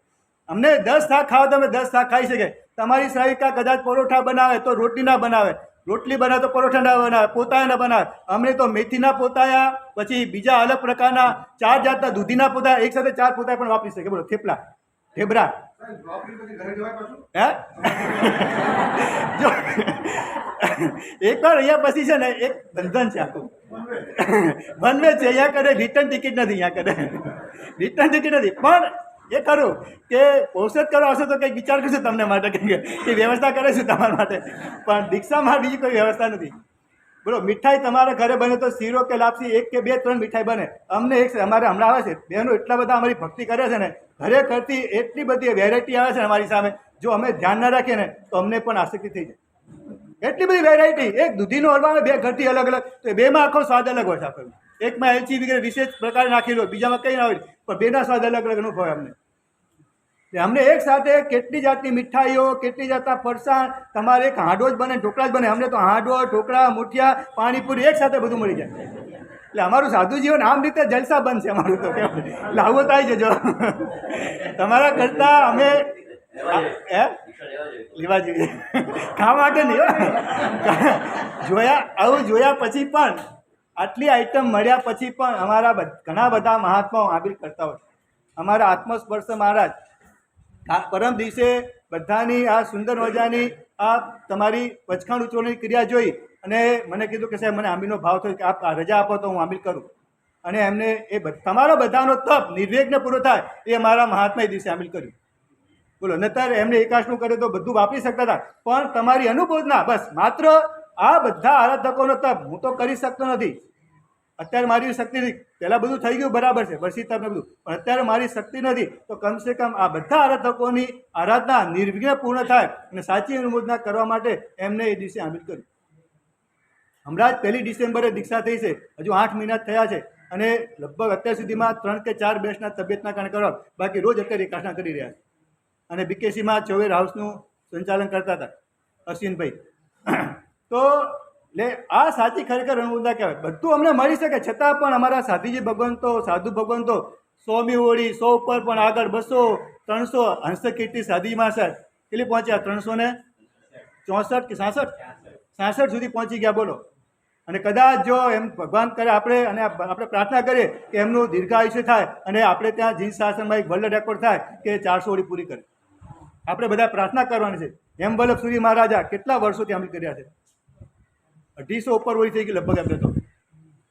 અમને 10 શાક ખાવા, તમે 10 શાક ખાઈ શકે. તમારી સાવિકા કદાચ પરોઠા બનાવે તો રોટલી ના બનાવે, રોટલી બનાવે તો પરોઠા ના બનાવે, પોતાયા ના બનાવે. અમને તો મેથીના પોતાયા, પછી બીજા અલગ પ્રકારના 4 જાતના દૂધીના પોતાયા, એક સાથે 4 પોતાયા પણ વાપરી શકે. બોલો, થેપલા ઢેબરા હે જો એકવાર અહીંયા પછી છે ને એક બંધન છે આખું બનવે છે અહીંયા કરે રિટર્ન ટિકિટ નથી અહીંયા કરે રિટર્ન ટિકિટ નથી પણ એ ખરું કે પોષદ કરવા આવશે તો કંઈક વિચાર કરશું તમને માટે કે વ્યવસ્થા કરીશું તમારા માટે પણ દીક્ષામાં બીજી કોઈ વ્યવસ્થા નથી. બોલો મીઠાઈ તમારા ઘરે બને તો શીરો કે લાપસી 1 કે 2 3 મીઠાઈ બને. અમને એક અમારે હમણાં આવે છે બહેનો એટલા બધા અમારી ભક્તિ કરે છે ને ઘરે કરતી એટલી બધી વેરાયટી આવે છે ને અમારી સામે જો અમે ધ્યાન ના રાખીએ ને તો અમને પણ આસક્તિ થઈ જાય. એટલી બધી વેરાયટી એક દૂધીનો હલવા આવે 2 ઘરથી અલગ અલગ તો બેમાં આખો સ્વાદ અલગ હોય છે. આખો એકમાં એલચી વગેરે વિશેષ પ્રકારે નાખેલું હોય બીજામાં કંઈ ના હોય પણ બેના સ્વાદ અલગ અલગ અનુભવ અમને. અમને એક સાથે કેટલી જાતની મીઠાઈઓ કેટલી જાતના ફરસાણ તમારે એક હાંડો જ બને ઢોકળા જ બને. અમને તો હાંડો ઢોકળા મુઠિયા પાણીપુરી એક સાથે બધું મળી જાય. એટલે અમારું સાદું જીવન આમ રીતે જલસા બનશે અમારું તો એટલે આવું થાય છે જો તમારા કરતાં અમે હે લેવા જોઈએ ખાવા માટે નહીં જોયા આવું જોયા પછી પણ આટલી આઈટમ મળ્યા પછી પણ અમારા ઘણા બધા મહાત્માઓ આબિલ કરતા હોય. અમારા આત્મસ્પર્શ મહારાજ પરમ દિવસે બધાની આ સુંદર મજાની આ તમારી વચખાણ ઉચોળની ક્રિયા જોઈ અને મને કીધું કે સાહેબ મને આંબીલનો ભાવ થયો કે આપ રજા આપો તો હું આંબીલ કરું. અને એમને એ તમારો બધાનો તપ નિર્વિઘ્ન પૂરો થાય એ મારા મહાત્માએ દિવસે આંબીલ કર્યું. બોલો નતર એમને એકાશનું કર્યું તો બધું વાપરી શકતા હતા પણ તમારી અનુભવના બસ માત્ર આ બધા આરાધકોનો તપ હું તો કરી શકતો નથી. અત્યારે મારી શક્તિ નથી. પહેલાં બધું થઈ ગયું બરાબર છે વર્ષી તપ ને બધું પણ અત્યારે મારી શક્તિ નથી તો કમસે કમ આ બધા આરાધકોની આરાધના નિર્વિઘ્ન પૂર્ણ થાય અને સાચી અનુમોદના કરવા માટે એમને એ દિવસે આંબીલ કર્યું. હમણાં જ 1 ડિસેમ્બરે દીક્ષા થઈ છે. હજુ 8 મહિના થયા છે અને લગભગ અત્યાર સુધીમાં 3 કે 4 બેચના તબિયતના કારણે કરવા બાકી રોજ અત્યારે એકાસના કરી રહ્યા છે. અને બીકેસીમાં ચોવેર હાઉસનું સંચાલન કરતા હતા અશ્વિનભાઈ. તો એટલે આ સાચી ખરેખર અનુમોદના કહેવાય. બધું અમને મળી શકે છતાં પણ અમારા સાધીજી ભગવંતો સાધુ ભગવંતો 100મી ઓળી 100 ઉપર પણ આગળ 200 300 હંસકીર્તિ સાધીમાં સાહેબ કેટલી પહોંચ્યા 364 કે 66 સુધી પહોંચી ગયા. બોલો અને કદાચ જો એમ ભગવાન કરે આપણે પ્રાર્થના કરીએ કે એમનું દીર્ઘાયુષ્ય થાય અને આપણે ત્યાં જીન શાસનમાં એક વર્લ્ડ રેકોર્ડ થાય કે 400 ઓળી પૂરી કરે. આપણે બધા પ્રાર્થના કરવાની છે. હેમવલ્લભ સુરી મહારાજા કેટલા વર્ષોથી અમલ કર્યા છે. 250 ઉપર ઓળી થઈ ગઈ લગભગ. એમને તો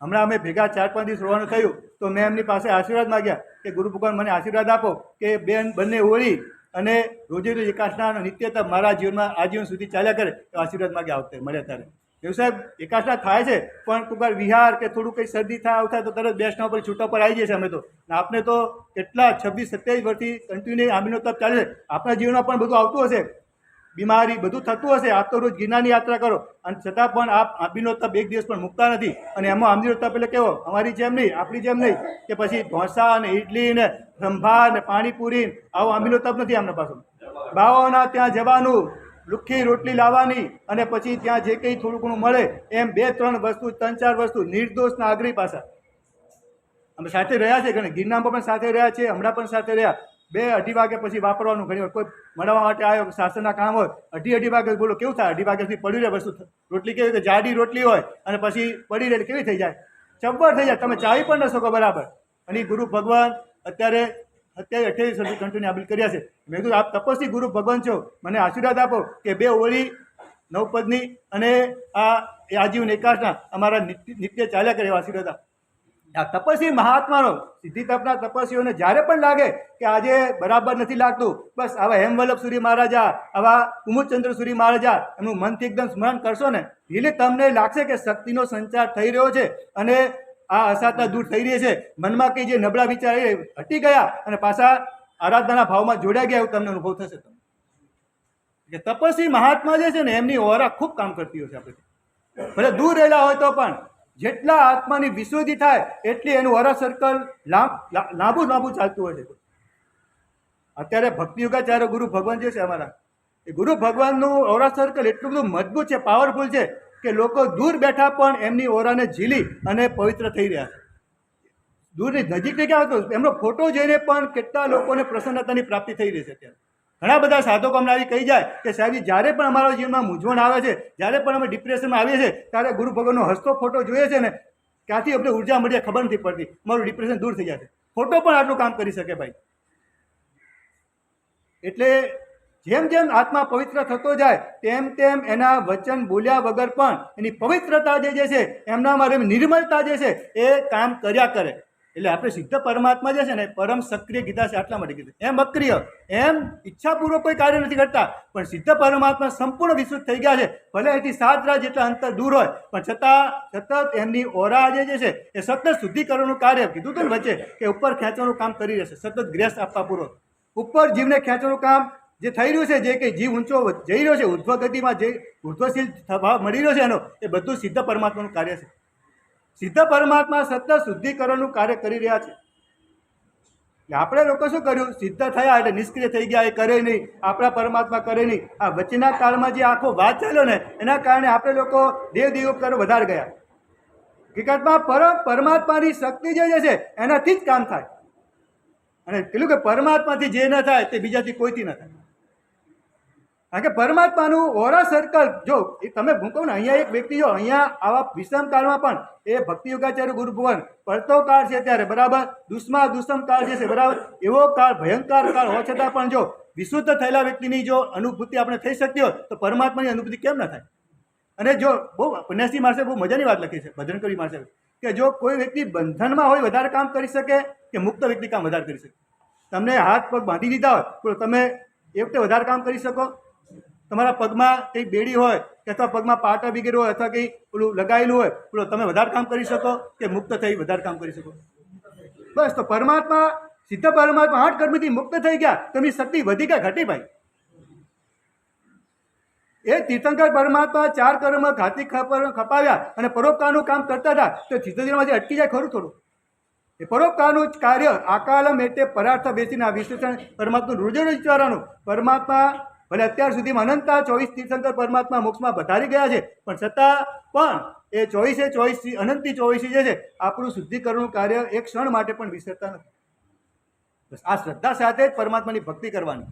હમણાં અમે ભેગા 4-5 દિવસ રોવાનું થયું તો મેં એમની પાસે આશીર્વાદ માગ્યા કે ગુરુ ભગવાન મને આશીર્વાદ આપો કે બંને ઓળી અને રોજે રોજ એકાસના નિત્યતા મારા જીવનમાં આજીવન સુધી ચાલ્યા કરે તો આશીર્વાદ માગ્યા આવતે મળ્યા ત્યારે. એવું સાહેબ એકાસના થાય છે પણ ટૂંકવાર વિહાર કે થોડું કંઈ શરદી થાય આવું થાય તો તરત બેસના ઉપર છૂટા પર આવી જશે. અમે તો આપણે તો કેટલા 26-27 વર્ષથી કન્ટિન્યુ આંબીનો તપ ચાલે છે. આપણા જીવનમાં પણ બધું આવતું હશે બીમારી બધું થતું હશે. આપ તો રોજ ગિરનારની યાત્રા કરો અને છતાં પણ આપ આંબીનો તપ એક દિવસ પણ મૂકતા નથી. અને એમાં આંબીનો તપ એટલે કેવો અમારી જેમ નહીં આપણી જેમ નહીં કે પછી ઢોસા અને ઇડલી ને સંભાર ને પાણીપુરી આવો આંબીનો તપ નથી. આમના પાછું બાવાઓના ત્યાં જવાનું લુખ્ખી રોટલી લાવવાની અને પછી ત્યાં જે કંઈ થોડું ઘણું મળે એમ 2-3 વસ્તુ 3-4 વસ્તુ નિર્દોષના આગ્રહી પાછા અમે સાથે રહ્યા છે. ઘણી ગિરનારમાં પણ સાથે રહ્યા છે. હમણાં પણ સાથે રહ્યા. 2-2:30 વાગે પછી વાપરવાનું. ઘણી વાર કોઈ મળવા માટે આવ્યો શાસનના કામ હોય 2:30 વાગે બોલો કેવું થાય 2:30 વાગ્યાથી પડી રહે વસ્તુ. રોટલી કેવી કે જાડી રોટલી હોય અને પછી પડી રહે કેવી થઈ જાય ચબ્બર થઈ જાય. તમે ચાવી પણ ન શકો બરાબર. અને ગુરુ ભગવાન અત્યારે 28 વર્ષથી કન્ટિન્યુ આંબીલ કર્યા છે. મેં કીધું આપ તપસ્વી ગુરુ ભગવાન છો મને આશીર્વાદ આપો કે 2 ઓળી 9 પદની અને આ આજીવન એકાસના અમારા નિત્ય ચાલ્યા કરે એવા આશીર્વાદ આપો. આ તપસ્વી મહાત્માનો સિદ્ધિ તપના તપસ્વીઓને જ્યારે પણ લાગે કે આજે બરાબર નથી લાગતું બસ આવા હેમવલ્લભ સુરી મહારાજા આવા કુમુદચંદ્ર સુરી મહારાજા એમનું મનથી એકદમ સ્મરણ કરશો ને એટલે તમને લાગશે કે શક્તિનો સંચાર થઈ રહ્યો છે અને આ અસાધના દૂર થઈ રહી છે. મનમાં કંઈ જે નબળા વિચાર હટી ગયા અને પાછા આરાધનાના ભાવમાં જોડાઈ ગયા એવું તમને અનુભવ થશે. તમને કે તપસ્વી મહાત્મા જે છે ને એમની ઓરા ખૂબ કામ કરતી હોય છે. આપણે ભલે દૂર રહેલા હોય તો પણ જેટલા આત્માની વિશુદ્ધિ થાય એટલી એનું ઓરા સર્કલ લાંબુ ચાલતું હોય છે. અત્યારે ભક્તિ યોગાચાર્ય ગુરુ ભગવાન જે છે અમારા એ ગુરુ ભગવાનનું ઓરા સર્કલ એટલું બધું મજબૂત છે પાવરફુલ છે કે લોકો દૂર બેઠા પણ એમની ઓરાને ઝીલી અને પવિત્ર થઈ રહ્યા છે. દૂરની નજીક નહીં આવતો એમનો ફોટો જોઈને પણ કેટલા લોકોને પ્રસન્નતાની પ્રાપ્તિ થઈ રહી છે. અત્યારે ઘણા બધા સાધકો અમને આવી કહી જાય કે સાહેબ જ્યારે પણ અમારા જીવનમાં મૂંઝવણ આવે છે જ્યારે પણ અમે ડિપ્રેશનમાં આવીએ છીએ ત્યારે ગુરુ ભગવાનનો હસતો ફોટો જોઈએ છે ને ક્યાંથી આપણે ઉર્જા મળીએ ખબર નથી પડતી. મારું ડિપ્રેશન દૂર થઈ જાય છે. ફોટો પણ આટલું કામ કરી શકે ભાઈ. એટલે જેમ જેમ આત્મા પવિત્ર થતો જાય તેમ તેમ એના વચન બોલ્યા વગર પણ એની પવિત્રતા જે છે એમનામાં નિર્મળતા જે છે એ કામ કર્યા કરે. એટલે આપણે સિદ્ધ પરમાત્મા જે છે ને પરમ સક્રિય કીધા છે એટલા માટે કીધું. એમ અક્રિય એમ ઈચ્છાપૂર્વક કોઈ કાર્ય નથી કરતા, પણ સિદ્ધ પરમાત્મા સંપૂર્ણ વિશુદ્ધ થઈ ગયા છે. ભલે એથી 7 રાહ જેટલા અંતર દૂર હોય પણ છતાં સતત એમની ઓરા જે છે એ સતત શુદ્ધિકરણનું કાર્ય કીધું હતું ને વચ્ચે કે ઉપર ખેંચવાનું કામ કરી રહેશે, સતત ગ્રેસ આપવા પૂર્વક ઉપર જીવને ખેંચવાનું કામ જે થઈ રહ્યું છે, જે કંઈ જીવ ઊંચો જઈ રહ્યો છે, ઉર્ધ્વ ગતિમાં જે ઉર્ધ્વશીલ ભાવ મળી રહ્યો છે એનો, એ બધું સિદ્ધ પરમાત્માનું કાર્ય છે. સિદ્ધ પરમાત્મા સતત શુદ્ધિકરણનું કાર્ય કરી રહ્યા છે. આપણે લોકો શું કર્યું, સિદ્ધ થયા એટલે નિષ્ક્રિય થઈ ગયા, એ કરે નહીં, આપણા પરમાત્મા કરે નહીં. આ વચ્ચેના કાળમાં જે આખો વાત ચાલ્યો ને એના કારણે આપણે લોકો દેવ દેવોપચારો વધારે ગયા. હકીકતમાં પરમાત્માની શક્તિ જે છે એનાથી જ કામ થાય. અને પેલું કે પરમાત્માથી જે ન થાય તે બીજાથી કોઈથી ન થાય. કારણ કે પરમાત્માનું ઓરા સર્કલ જો તમે ભૂકો ને, અહીંયા એક વ્યક્તિ જો અહીંયા આવા વિષમ કાળમાં પણ એ ભક્તિ યોગાચાર્ય ગુરુ ભુવન પડતો કાળ છે ત્યારે બરાબર દુષ્મ કાળ જે છે બરાબર એવો કાળ ભયંકર કાળ હોવા છતાં પણ જો વિશુદ્ધ થયેલા વ્યક્તિની જો અનુભૂતિ આપણે થઈ શકતી હોય તો પરમાત્માની અનુભૂતિ કેમ ન થાય. અને જો બહુ પુણ્યશ્રી માણસે બહુ મજાની વાત લખી છે ભજનકરી માણસે કે જો કોઈ વ્યક્તિ બંધનમાં હોય વધારે કામ કરી શકે કે મુક્ત વ્યક્તિ કામ વધારે કરી શકે. તમને હાથ પગ બાંધી દીધા હોય તો તમે એ વખતે વધારે કામ કરી શકો. તમારા પગમાં કંઈ બેડી હોય કે અથવા પગમાં પાટા વગેરે હોય અથવા કંઈ પેલું લગાવેલું હોય પેલું તમે વધારે કામ કરી શકો કે મુક્ત થઈ વધારે કામ કરી શકો. બસ તો પરમાત્મા સિદ્ધ પરમાત્મા 8 કર્મથી મુક્ત થઈ ગયા, તેમની શક્તિ વધી ગયા ઘટી ભાઈ. એ તીર્થંકર પરમાત્મા 4 કર્મ ઘાતી ખપાવ્યા અને પરોપકારનું કામ કરતા હતા તો સિદ્ધજીમાં જે અટકી જાય ખરું થોડું. એ પરોપકારનું કાર્ય આકાલ મેટે પરાર્થ બેસીને આ વિશેષણ પરમાત્માનું રોજે રોજ વિચારવાનું. પરમાત્મા ભલે અત્યાર સુધીમાં અનંત 24 તીર્થંકર પરમાત્મા મોક્ષમાં વધારી ગયા છે પણ છતાં પણ એ 24 અનંતથી 24 જે છે આપણું શુદ્ધિકરણનું કાર્ય એક ક્ષણ માટે પણ વિસરતા નથી. બસ આ શ્રદ્ધા સાથે જ પરમાત્માની ભક્તિ કરવાની.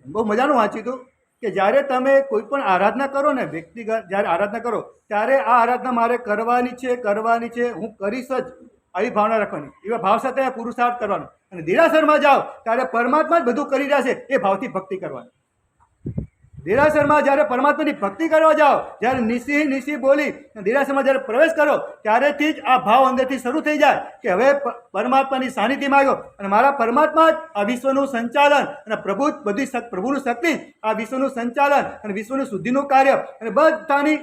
બહુ મજાનું વાંચ્યું હતું કે જ્યારે તમે કોઈ પણ આરાધના કરો ને, વ્યક્તિગત જ્યારે આરાધના કરો ત્યારે આ આરાધના મારે કરવાની છે, હું કરીશ જ, આવી ભાવના રાખવાની. એવા ભાવ સાથે પુરુષાર્થ કરવાનો. અને દેરાસરમાં જાઓ ત્યારે પરમાત્મા જ બધું કરી રહ્યા છે એ ભાવથી ભક્તિ કરવાની. દેરાસરમાં જ્યારે પરમાત્માની ભક્તિ કરવા જાઓ, જ્યારે નિશી બોલી દેરાસરમાં જ્યારે પ્રવેશ કરો ત્યારેથી જ આ ભાવ અંદરથી શરૂ થઈ જાય કે હવે પરમાત્માની સાનિધ્યમાં આવ્યો અને મારા પરમાત્મા જ આ વિશ્વનું સંચાલન અને પ્રભુનું શક્તિ આ વિશ્વનું સંચાલન અને વિશ્વનું શુદ્ધિનું કાર્ય અને બધાની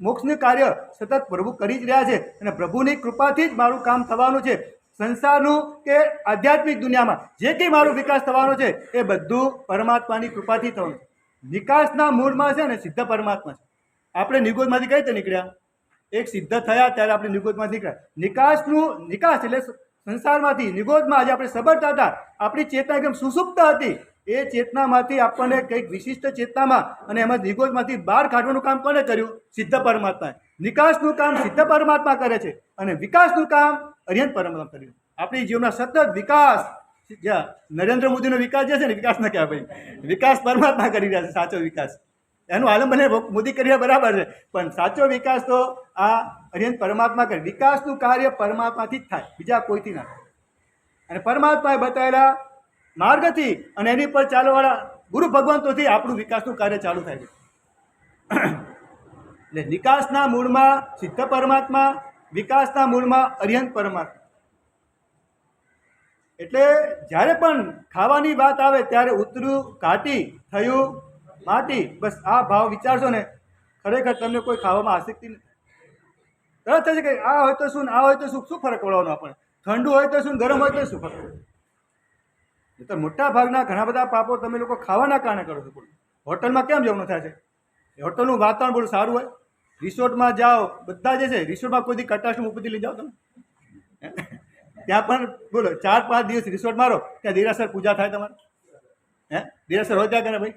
મોક્ષનું કાર્ય સતત પ્રભુ કરી જ રહ્યા છે. અને પ્રભુની કૃપાથી જ મારું કામ થવાનું છે. સંસારનું કે આધ્યાત્મિક દુનિયામાં જે કંઈ મારો વિકાસ થવાનો છે એ બધું પરમાત્માની કૃપાથી થવાનું છે. નિકાસના મૂળમાં છે ને સિદ્ધ પરમાત્મા છે. આપણે નિગોદમાંથી કઈ રીતે નીકળ્યા? એક સિદ્ધ થયા ત્યારે આપણે નિગોદમાંથી નીકળ્યા. નિકાસ એટલે સંસારમાંથી નિગોદમાં આજે આપણે સબરતા હતા, આપણી ચેતના એકદમ સુસુપ્ત હતી. એ ચેતનામાંથી આપણને કંઈક વિશિષ્ટ ચેતનામાં અને એમાં નિગોદમાંથી બહાર કાઢવાનું કામ કોને કર્યું? સિદ્ધ પરમાત્માએ. નિકાસનું કામ સિદ્ધ પરમાત્મા કરે છે અને વિકાસનું કામ અરિહંત પરમાત્મા કર્યું. આપણી જીવનના સતત વિકાસ, જ્યાં નરેન્દ્ર મોદીનો વિકાસ જે છે ને વિકાસ ના કહેવાય ભાઈ, વિકાસ પરમાત્મા કરી રહ્યા છે. સાચો વિકાસ એનું આલંબન મોદી કરી રહ્યા બરાબર છે પણ સાચો વિકાસ તો આ અરિહંત પરમાત્મા કરે. વિકાસનું કાર્ય પરમાત્માથી જ થાય, બીજા કોઈથી ના થાય. અને પરમાત્માએ બતાવેલા માર્ગથી અને એની પર ચાલવાવાળા ગુરુ ભગવંતોથી આપણું વિકાસનું કાર્ય ચાલુ થાય છે. એટલે નિકાસના મૂળમાં સિદ્ધ પરમાત્મા, વિકાસના મૂળમાં અરિહંત પરમાત્મા. એટલે જ્યારે પણ ખાવાની વાત આવે ત્યારે ઉતર્યું ઘાટી, થયું માટી. બસ આ ભાવ વિચારશો ને ખરેખર તમને કોઈ ખાવામાં આસક્તિ નથી. તરત થશે કે આ હોય તો શું, આ હોય તો શું ફરક પડવાનો આપણને? ઠંડુ હોય તો શું, ગરમ હોય તો શું ફરક પડે? તો મોટા ભાગના ઘણા બધા પાપો તમે લોકો ખાવાના કારણે કરો છો. હોટલમાં કેમ જવાનું થાય છે? હોટલનું વાતાવરણ બહુ સારું હોય. રિસોર્ટમાં જાઓ, બધા જે છે રિસોર્ટમાં કોઈ દી કટાશનું ઉપરથી લઈ જાઓ તમે, ત્યાં પણ બોલો 4-5 દિવસ રિસોર્ટ મારો, ત્યાં દેરાસર પૂજા થાય તમારે. દેરાસર હોય ત્યાં કરે ભાઈ?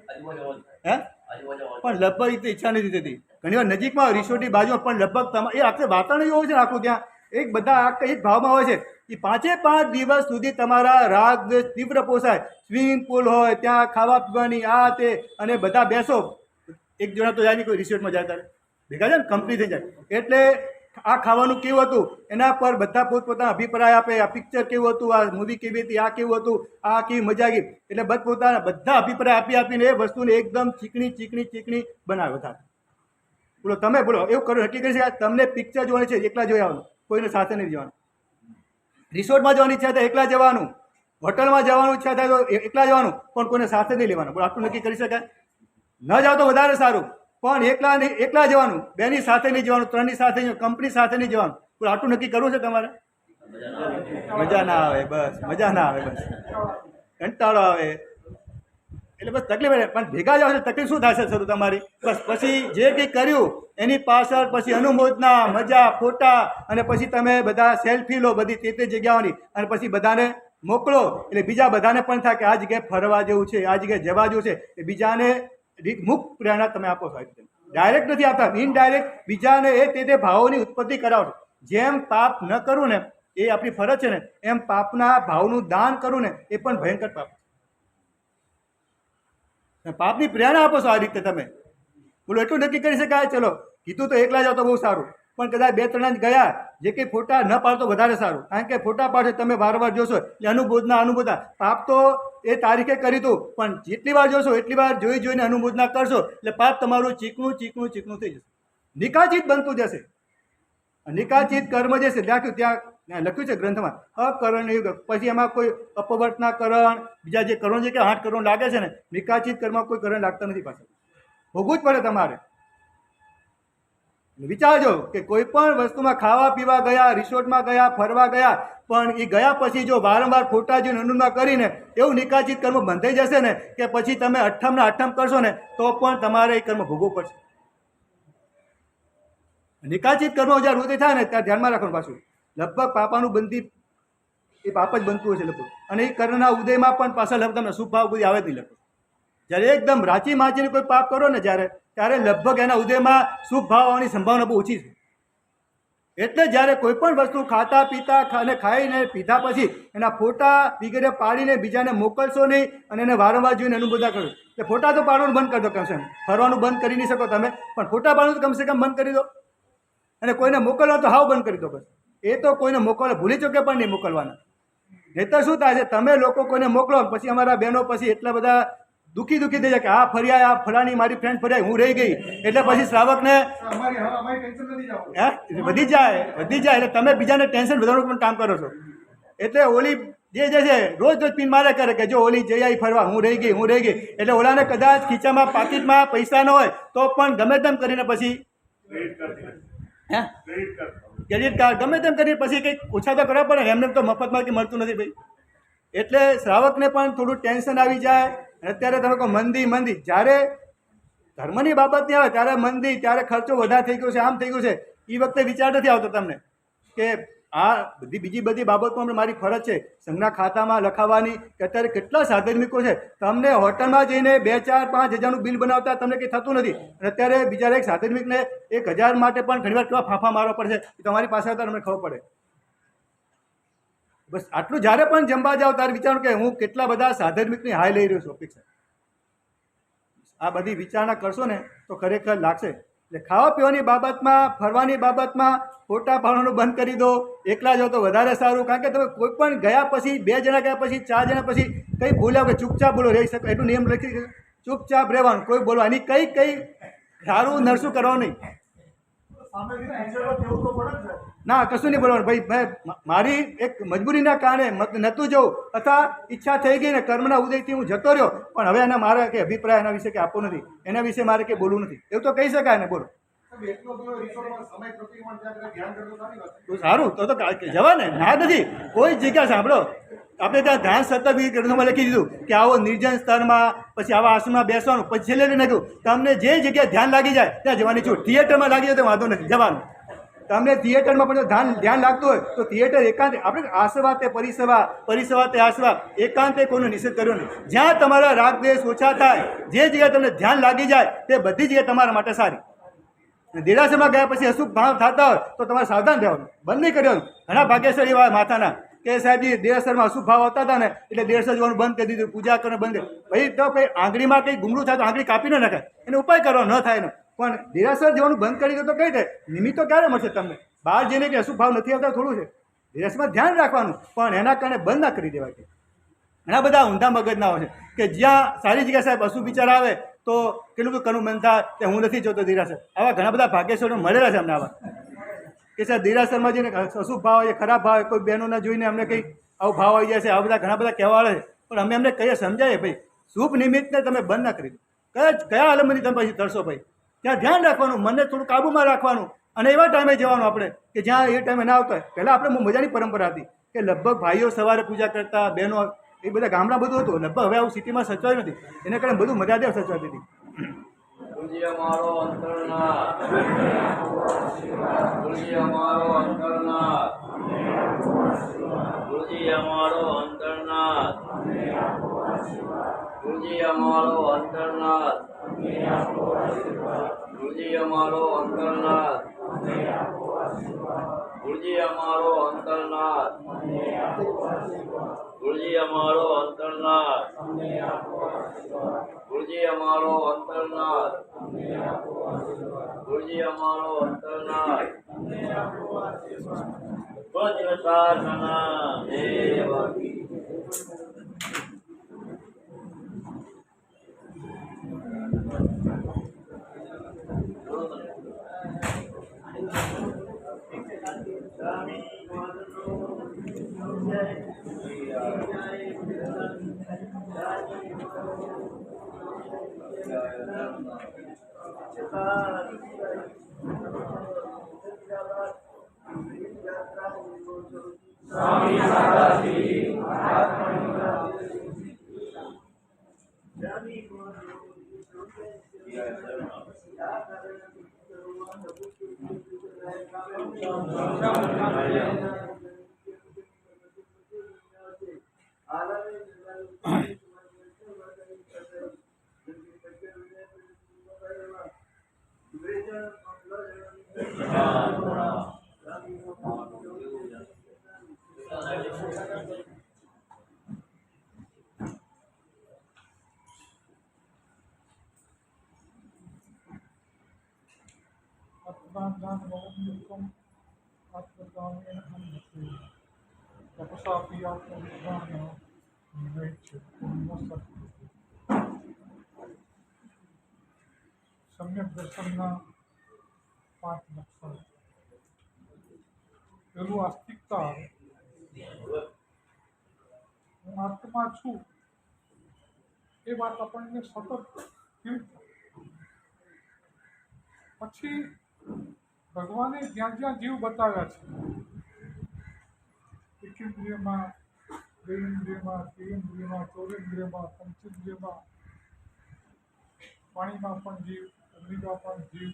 પણ લગભગ એ ઈચ્છા નથી થતી. ઘણી વાર નજીકમાં રિસોર્ટની બાજુમાં પણ લગભગ એ આખરે વાતાવરણ એવું હોય છે આખું ત્યાં એક બધા એક ભાવમાં હોય છે. એ 5-5 દિવસ સુધી તમારા રાગ દ્વેષ તીવ્ર પોસાય. સ્વિમિંગ પુલ હોય ત્યાં, ખાવા પીવાની આ તે, અને બધા બેસો. એક જણા તો જાય નહીં કોઈ રિસોર્ટમાં જાય ત્યારે ભેગા જાય ને કંપની થઈ જાય. એટલે આ ખાવાનું કેવું હતું એના પર બધા પોતપોતાના અભિપ્રાય આપે. આ પિક્ચર કેવું હતું, આ મૂવી કેવી હતી, આ કેવું હતું, આ કેવી મજા આવી, એટલે પોતાના બધા અભિપ્રાય આપીને એ વસ્તુને એકદમ ચીકણી બનાવે બધા. બોલો તમે બોલો એવું કરો, નક્કી કરી શકાય તમને પિક્ચર જોવાની છે એકલા જોઈ આવવાનું, કોઈને સાથે નહીં જવાનું. રિસોર્ટમાં જવાની ઈચ્છા થાય એકલા જવાનું, હોટલમાં જવાનું ઈચ્છા થાય તો એકલા જવાનું, પણ કોઈને સાથે નહીં લેવાનું. બોલો આટલું નક્કી કરી શકાય? ન જાઓ તો વધારે સારું, પણ એકલા જવાનું, બેની સાથે નહીં જવાનું, ત્રણની સાથે નહીં, કંપની સાથે નહીં જવાનું. બોલો આટલું નક્કી કરવું છે તમારે? મજા ના આવે, બસ મજા ના આવે, બસ કંટાળો આવે, એટલે બસ તકલીફ. પણ ભેગા જાવ તકલીફ શું થશે શરૂ તમારી? બસ પછી જે કંઈ કર્યું એની પાછળ પછી અનુમોદના, મજા, ફોટા, અને પછી તમે બધા સેલ્ફી લો બધી તે જગ્યાઓની, અને પછી બધાને મોકલો. એટલે બીજા બધાને પણ થાય કે આ જગ્યાએ ફરવા જેવું છે, આ જગ્યાએ જવા જેવું છે. એ બીજાને મુક્ત પ્રેરણા તમે આપો છો. ડાયરેક્ટ નથી આપતા, ઇનડાયરેક્ટ બીજાને તે ભાવોની ઉત્પત્તિ કરાવો. જેમ પાપ ન કરવું ને એ આપણી ફરજ છે ને, એમ પાપના ભાવનું દાન કરવું ને એ પણ ભયંકર પાપ. પાપની પ્રેરણા આપો છો આ રીતે તમે. બોલો એટલું નક્કી કરી શકાય? ચલો કીધું તો એકલા જાઓ તો બહુ સારું, પણ કદાચ 2-3 ગયા જે કંઈ ફોટા ન પાડતો વધારે સારું. કારણ કે ફોટા પાડે તમે વારંવાર જોશો એટલે અનુમોદના. પાપ તો એ તારીખે કર્યું હતું, પણ જેટલી વાર જોશો એટલી વાર જોઈને અનુમોદના કરશો એટલે પાપ તમારું ચીકણું થઈ જશે, નિકાચિત બનતું જશે. નિકાચિત કર્મ જે છે ત્યાં લખ્યું છે ગ્રંથમાં, અકરણીય. પછી એમાં કોઈ અપવર્તના કરણ, બીજા જે કરણ છે કે 8 કરણ લાગે છે ને, નિકાચિત કર્મ કોઈ કરણ લાગતા નથી. પાછળ ભોગવું જ પડે તમારે. વિચારજો કે કોઈ પણ વસ્તુમાં ખાવા પીવા ગયા, રિસોર્ટમાં ગયા, ફરવા ગયા, પણ એ ગયા પછી જો વારંવાર ફોટા જોઈને અનુમોદના કરીને એવું નિકાચિત કર્મ બંધાઈ જશે ને કે પછી તમે અઠ્ઠમ કરશો ને તો પણ તમારે એ કર્મ ભોગવવું પડશે. નિકાચિત કર્મ જ્યારે હૃદય થાય ને ત્યારે ધ્યાનમાં રાખવાનું. પાછું લગભગ પાપાનું બંધી એ પાપ જ બનતું હોય છે લગભગ. અને એ કર્ણના ઉદયમાં પણ પાછા લગભગ તમને શુભ ભાવ કોઈ આવે જ નહીં. લગભગ જ્યારે એકદમ રાચી માચીને કોઈ પાપ કરો ને ત્યારે લગભગ એના ઉદયમાં શુભ ભાવ આવવાની સંભાવના બહુ ઓછી છે. એટલે જ્યારે કોઈ પણ વસ્તુ ખાતા પીતા અને ખાઈને પીધા પછી એના ફોટા વગેરે પાડીને બીજાને મોકલશો નહીં, અને એને વારંવાર જોઈને અનુમોદના કરો. એટલે ફોટા તો પાડવાનું બંધ કરી દો કમસે કમ. ફરવાનું બંધ કરી નહીં શકો તમે, પણ ફોટા પાડવાનું તો કમસે કમ બંધ કરી દો. અને કોઈને મોકલવા તો હાવ બંધ કરી દો. બસ એ તો કોઈને મોકલવા ભૂલી ચૂકે પણ નહીં મોકલવાના. નહીં તો શું થાય છે, તમે લોકો કોઈને મોકલો પછી અમારા બહેનો પછી એટલા બધા દુઃખી થઈ જાય કે આ ફર્યા, આ ફલાણી મારી ફ્રેન્ડ ફર્યા, હું રહી ગઈ. એટલે પછી શ્રાવકને વધી જાય. એટલે તમે બીજાને ટેન્શન વધારવાનું પણ કામ કરો છો. એટલે ઓલી જે છે રોજ પીન મારે કરે કે જો ઓલી જઈ આવી ફરવા, હું રહી ગઈ. એટલે ઓલાને કદાચ ખીચામાં પાકીટમાં પૈસા ન હોય તો પણ ગમે તેમ કરીને પછી ક્રેડિટ કાર્ડ ગમે તેમ કરીને પછી કંઈક ઓછા તો કરવા પડે ને. એમને તો મફતમાં કંઈ મળતું નથી ભાઈ. એટલે શ્રાવકને પણ થોડું ટેન્શન આવી જાય. અત્યારે તમે કહો મંદી, જ્યારે ધર્મની બાબત નહીં આવે ત્યારે મંદી, ત્યારે ખર્ચો વધારે થઈ ગયો છે, આમ થઈ ગયું છે. એ વખતે વિચાર નથી આવતો તમને કે આ બીજી બધી બાબતમાં મારી ફરજ છે સંઘના ખાતામાં લખાવવાની. કે અત્યારે કેટલા સાધનિકો છે, તમને હોટલમાં જઈને 2-4-5 હજારનું બિલ બનાવતા તમને કંઈ થતું નથી. અને અત્યારે બીજા એક સાધનિકને 1000 માટે પણ ઘણીવાર કેવા ફાંફા મારવા પડશે તમારી પાસે આવતા તમને ખબર પડે. બસ આટલું જ્યારે પણ જમવા જાઓ ત્યારે વિચારો કે હું કેટલા બધા સાધર્મિકની હાય લઈ રહ્યો છું અપેક્ષા. આ બધી વિચારણા કરશો ને તો ખરેખર લાગશે. એટલે ખાવા પીવાની બાબતમાં, ફરવાની બાબતમાં ફોટા પાડવાનું બંધ કરી દો. એકલા જાઓ તો વધારે સારું. કારણ કે તમે કોઈ પણ ગયા પછી 2 જણા ગયા પછી 4 જણા પછી કંઈ બોલ્યા કે ચૂપચાપ બોલો રહી શકો એટલું નિયમ લખી, ચૂપચાપ રહેવાનું, કોઈ બોલવાની કંઈ સારું નરસું કરવાનું નહીં. ના કશું નહીં બોલવાનું ભાઈ. મારી એક મજબૂરીના કારણે નહોતું જવું અથવા ઈચ્છા થઈ ગઈ ને કર્મના ઉદયથી હું જતો રહ્યો, પણ હવે એના મારે કંઈ અભિપ્રાય એના વિશે કંઈ આપવો નથી, એના વિશે મારે કંઈ બોલવું નથી, એવું તો કહી શકાય ને. બોલો સારું તો જવા ને. ના નથી કોઈ જગ્યા સાંભળો, આપણે ત્યાં ધ્યાન સતત ગ્રંથોમાં લખી દીધું કે આવો નિર્જન સ્તરમાં પછી આવા આશ્રમમાં બેસવાનું. પછી છેલ્લે નાખ્યું તમને જે જગ્યાએ ધ્યાન લાગી જાય ત્યાં જવાની છૂટ. થિયેટરમાં લાગી જાય તો વાંધો નથી જવાનું. તમને થિયેટરમાં પણ ધ્યાન લાગતું હોય તો થિયેટર એકાંત, આપણે આસવા તે પરિસવા તે આસવા, એકાંતે કોઈનો નિષેધ કર્યો નહીં. જ્યાં તમારા રાગ દ્વેષ ઓછા થાય, જે જગ્યાએ તમને ધ્યાન લાગી જાય તે બધી જગ્યાએ તમારા માટે સારી. દેરાસરમાં ગયા પછી અશુભ ભાવ થતા હોય તો તમારે સાવધાન રહેવાનું, બંધ નહીં કર્યું. ઘણા ભાગ્યશાળી એવા માથાના કે સાહેબજી દેરાસરમાં અશુભ ભાવ આવતા હતા ને એટલે દેરાસર જવાનું બંધ કરી દીધું, પૂજા કરવાનું બંધ કરી. ભાઈ તો કંઈ આંગળીમાં કંઈ ગુમડું થાય તો આંગળી કાપી ન નખાય, એને ઉપાય કરવાનો ન થાય ને. પણ દેરાસર જવાનું બંધ કરી દો તો કઈ થાય? નિમિત્તો ક્યારે મળશે તમને? બહાર જઈને કે અશુભ ભાવ નથી આવતા થોડું છે, ધીરજમાં ધ્યાન રાખવાનું, પણ એના કારણે બંધ ના કરી દેવા. ઘણા બધા ઊંધા મગજના હોય છે કે જ્યાં સારી જગ્યા સાહેબ અશુભ વિચાર આવે તો કેટલું બધું કરવું મન થાય કે હું નથી જોતો દેરાસર. આવા ઘણા બધા ભાગ્યશ્વરો મળેલા છે અમને આવા કે સાહેબ દેરાસરમાં જઈને અશુભ ભાવ આવે, ખરાબ ભાવ આવે, કોઈ બહેનોને જોઈને અમને કંઈ આવો ભાવ આવી જાય છે, આવા બધા ઘણા બધા કહેવા આવે છે. પણ અમે અમને કહીએ, સમજાવીએ, ભાઈ શુભ નિમિત્તને તમે બંધ ના કરી દો. કયા આલમથી તમે પછી તરશો ભાઈ? ત્યાં ધ્યાન રાખવાનું, મનને થોડું કાબૂમાં રાખવાનું, અને એવા ટાઈમે જવાનું આપણે કે જ્યાં એ ટાઈમે ના આવતા હોય. પહેલાં આપણે મજાની પરંપરા હતી કે લગભગ ભાઈઓ સવારે પૂજા કરતા, બહેનો એ બધા ગામડા બધું હતું. લગભગ હવે આવું સિટીમાં સચવાયું નથી, એના કારણે બધું મર્યાદા સચવાતી હતી. અમારો અંતરનાથ, અમારો અંતરનાથ, અમારો અંતરનાથ, અમારો અંતરનાથ, અમારો અંતરનાથ, અમારો અંતરનાથ, અમારો અંતરનાથ, અમારો અંતરનાથ, અમારો અંતરનાથ, વજ્રસાસના દેવકી. સ્વામી સાદાજી સમ્યક દર્શનના 5 લક્ષણ. પેલું આસ્તિકતા. હું આત્મા છું એ વાત આપણને સતત ફીલ થાય. પછી ભગવાને જ્યાં જ્યાં જીવ બતાવ્યા છે, એકેન્દ્રિયમાં, દ્વિન્દ્રિયમાં, ત્રિઇન્દ્રિયમાં, ચોરેન્દ્રિયમાં, પંચેન્દ્રિયમાં, પાણીમાં પણ જીવ, અગ્નિમાં પણ જીવ,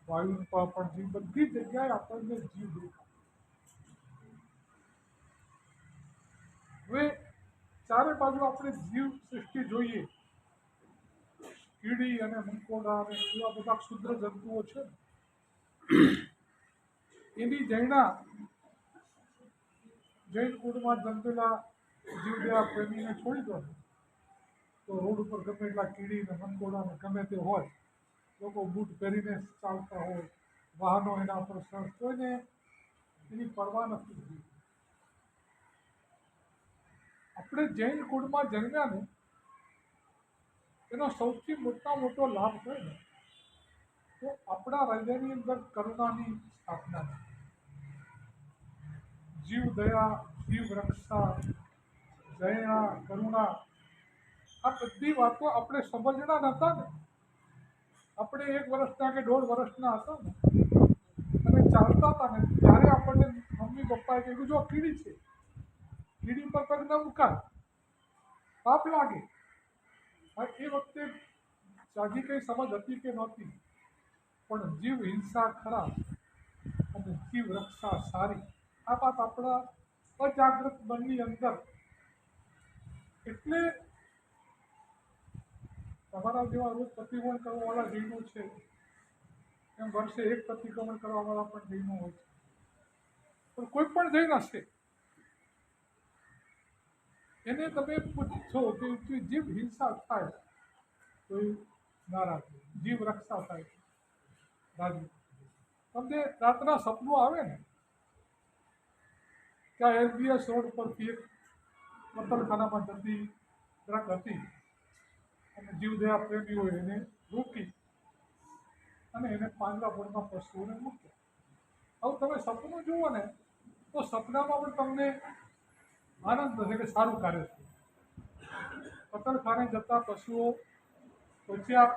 વાયુમાં પણ જીવ, બધી જગ્યાએ આપણને જીવ દેખાય. હવે ચારે બાજુ આપણે જીવ સૃષ્ટિ જોઈએ, કીડી અને મંકોડા અને એવા બધા ક્ષુદ્ર જંતુઓ છે, એની જૈન કુળમાં જન્મેલા જીવદયા પ્રેમીને છોડી દો તો રોડ ઉપર ગમે એટલા કીડી ને મંકોડા ગમે તે હોય, લોકો બૂટ પહેરીને ચાલતા હોય, વાહનો એના પર સરસ, કોઈને એની પરવા નથી. આપણે જૈન કુળમાં જન્મ્યા ને એનો સૌથી મોટો લાભ હોય ને તો આપણા હૃદયની અંદર કરુણાની સ્થાપના છે. જીવ દયા, જીવ રક્ષા, દયા, કરુણા, આ બધી વાતો આપણે સમજણા નહોતા ને. આપણે 1 વર્ષના કે 1.5 વર્ષના હતા ને અને ચાલતા હતા ને ત્યારે આપણને મમ્મી પપ્પાએ કહ્યું, જો કીડી છે, કીડી પર પગ ન મુકાય, પાપ લાગે. એ વખતે સાજી કંઈ સમજ હતી કે નહોતી, પણ જીવ હિંસા ખરાબ અને જીવ રક્ષા સારી, આ વાત આપણા અજાગ્રત મનની અંદર. એટલે તમારા જેવા રોજ પ્રતિક્રમણ કરવાવાળા જૈનો છે, એમ વર્ષે 1 પ્રતિક્રમણ કરવાવાળા પણ જૈનો હોય છે. પણ કોઈ પણ જૈન હશે એને તમે પૂછો કે જીવ હિંસા થાય તો એ નારાજ, જીવ રક્ષા થાય રાજી, તમને રાતના સપનું આવે ને કે આ એલબીએસ રોડ પરથી એક કતલખાનામાં જતી ટ્રક હતી અને જીવદયા પ્રેમીઓએ એને રોકી અને એને પાંજરાપોળમાં પશુઓને મૂક્યા. આવું તમે સપનું જુઓ ને તો સપનામાં પણ તમને આનંદ થશે કે સારું કાર્ય છે. કતલખાને જતા પશુઓ પહોંચ્યા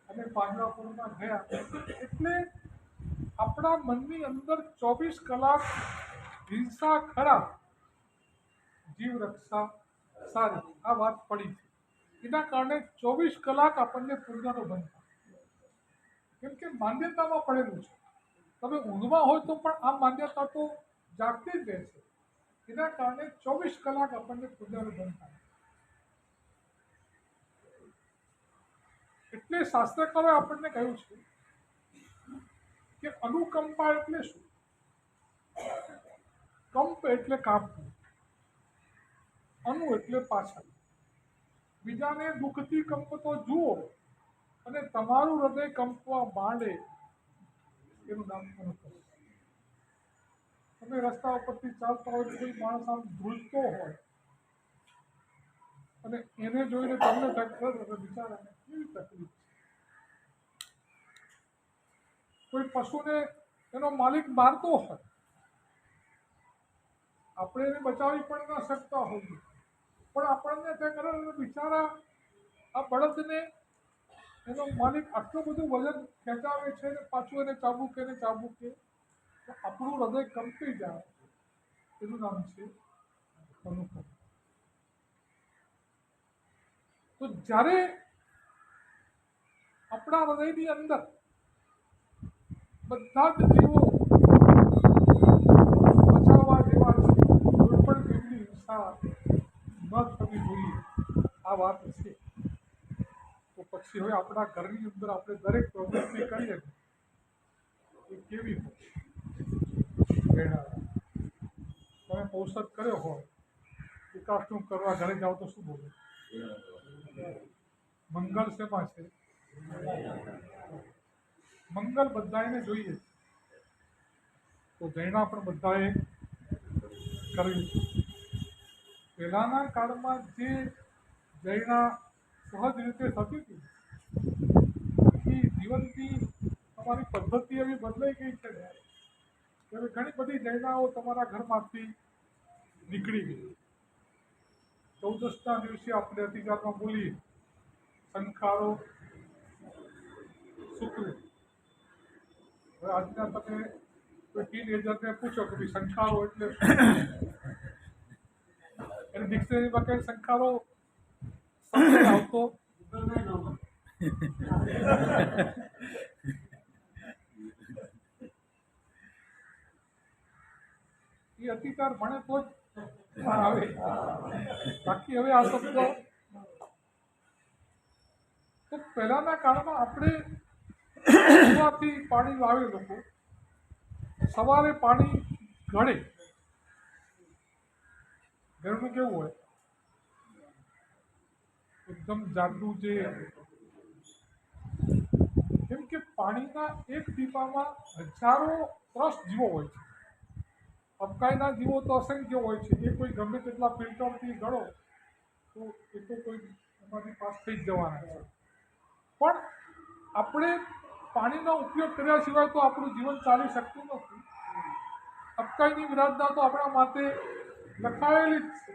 અને પાંજરાપોળમાં ગયા એટલે આપણા મનની અંદર 24 કલાક હિંસા ખરાબ, જીવ રક્ષા સારી, આ વાત પડી છે. એના કારણે 24 કલાક આપણને પુણ્યનો બંધ થાય. કેમ કે માન્યતામાં પડેલું છે. તમે ઊંઘમાં હોય તો પણ આ માન્યતા તો જાગતી જ રહે છે. એના કારણે 24 કલાક આપણને પુણ્યનો બંધ થાય. એટલે શાસ્ત્રકારોએ આપણને કહ્યું છે કે અનુકંપા એટલે શું? કંપ એટલે કાપવું, અનુ એટલે પાછળ. બીજાને દુઃખથી કંપતો જુઓ અને તમારું હૃદય કંપવા માંડે એનું નામ અનુકંપ. તમે રસ્તા ઉપરથી ચાલતા હોય કોઈ માણસ આમ ધ્રુજતો હોય અને એને જોઈને તમને બિચારાને કેવી તકલીફ છે. કોઈ પશુને એનો માલિક મારતો હોય, આપણે એને બચાવી પણ ન શકતા હોઈએ, પણ આપણને તે કરે બિચારા આ બળદને એનો માલિક આટલું બધું વજન ખેંચાવે છે ને પાછું એને ચાબુકે તો આપણું હૃદય કંપી જાય. એનું નામ છે અનુકંપ. તો જ્યારે આપણા હૃદયની અંદર બધા જ જીવો બચાવવા જેવા છે, કોઈ પણ જીવની હિંસા ન થવી જોઈએ, આ વાત છે. તો પછી હવે આપણા ઘરની અંદર આપણે દરેક પ્રવૃત્તિ કરીએ એ કેવી હોય? તમે ઔષધ કર્યો હોય, વિકાસનું કરવા ઘરે જાઓ તો શું બોલો? મંગલ શેમાં છે? મંગલ બધાને જોઈએ, તો જૈના પણ બધાએ કર્યું. પહેલાના કાળમાં જે જૈના સહજ રીતે થતી હતી એ જીવનની તમારી પદ્ધતિ એવી બદલાઈ ગઈ છે ને કે હવે ઘણી બધી જૈનાઓ તમારા ઘરમાંથી નીકળી ગઈ. 14ના દિવસે આપણે અધિકારમાં બોલીએ સંખારો શુક્લ. હવે આજના તમે કોઈ ટીનએજરને પૂછો કે ભાઈ સંખારો એટલે શું, એને ડિક્શનરીમાં કઈ સંખારો શબ્દ આવતો એ અધિકાર ભણે તો જ આવે, બાકી હવે આ શબ્દ. તો પહેલાના કાળમાં આપણે કૂવાથી પાણી લાવે લોકો, સવારે પાણી ઘડે. ઘરનું કેવું હોય? એકદમ જાડું જે, કેમ કે પાણીના એક ટીપામાં હજારો ત્રસ જીવો હોય છે. અબકાઈના જીવો તો અસંખ્ય હોય છે. એ કોઈ ગમે તેટલા ફિલ્ટરથી ગળો તો એ તો કોઈ એમાંથી પાસ થઈ જ જવાના છે. પણ આપણે પાણીનો ઉપયોગ કર્યા સિવાય તો આપણું જીવન ચાલી શકતું નથી. અબકાઈની વિરાધના તો આપણા માટે લખાયેલી જ છે.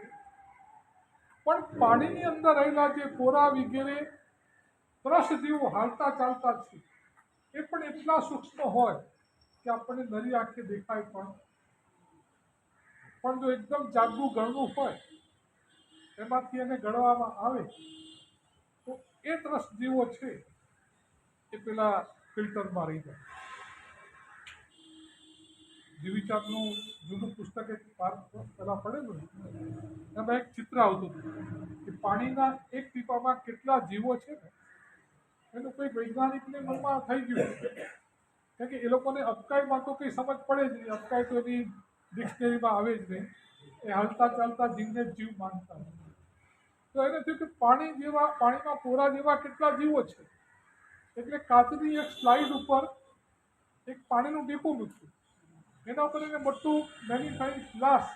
પણ પાણીની અંદર રહેલા જે કોરા વગેરે ત્રસ જીવો હાલતા ચાલતા છે એ પણ એટલા સૂક્ષ્મ હોય કે આપણને નરી આંખે દેખાય પણ જો એકદમ જાગવું ગળવું હોય એમાંથી એને ગળવામાં આવે તો એ ત્રસ જીવો છે એ પેલા ફિલ્ટરમાં રહી જાય. જીવિચારનું જૂનું પુસ્તક એક પહેલાં પડેલું એમાં એક ચિત્ર આવતું હતું કે પાણીના એક ટીપામાં કેટલા જીવો છે ને એનું કોઈ વૈજ્ઞાનિકને મનમાં થઈ ગયું કારણ કે એ લોકોને અબકાઈમાં તો કંઈ સમજ પડે જ નહીં. અબકાઈ તો એની ડિક્શનરીમાં આવે જ નહીં. એ હાલતા ચાલતા જીવને જીવ માનતા. તો એને થયું કે પાણીમાં પોરા જેવા કેટલા જીવો છે. એટલે કાચની એક સ્લાઇડ ઉપર એક પાણીનું ટીપું મૂક્યું, એના ઉપર એને મોટું મેગ્નિફાઈંગ ગ્લાસ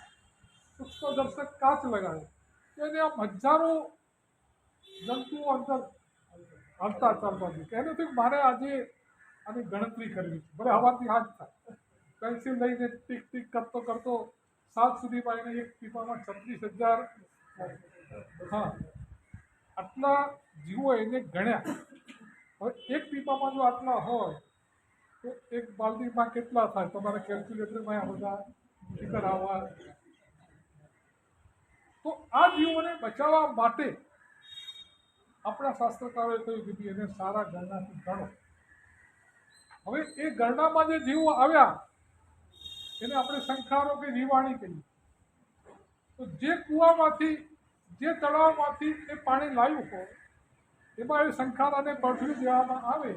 સૂક્ષ્મદર્શક કાચ લગાવ્યો, તો એને આમ હજારો જંતુઓ અંદર હલતા ચાલતા કે એને થયું મારે આજે આની ગણતરી કરવી છે. ભલે હવાથી હાથ થાય, પેન્સિલ લઈને ટીક ટીક કરતો કરતો સાત સુધીમાં એને એક પીપામાં 36,000 હા આટલા જીવો એને ગણ્યા. હવે એક પીપામાં જો આટલા હોય તો એક બાલદીમાં કેટલા થાય? તમારે કેલ્ક્યુલેટરમાં આ બધા ફિગર આવવા. તો આ જીવોને બચાવવા માટે આપણા શાસ્ત્રકારોએ કહ્યું કે એને સારા ગણનાથી ગણો. હવે એ ગણનામાં જે જીવો આવ્યા એને આપણે સંખારો કે જીવાણી કહીએ. તો જે કૂવામાંથી જે તળાવમાંથી એ પાણી લાવ્યું હોય એમાં એ સંખારાને પૃથ્વી દેવામાં આવે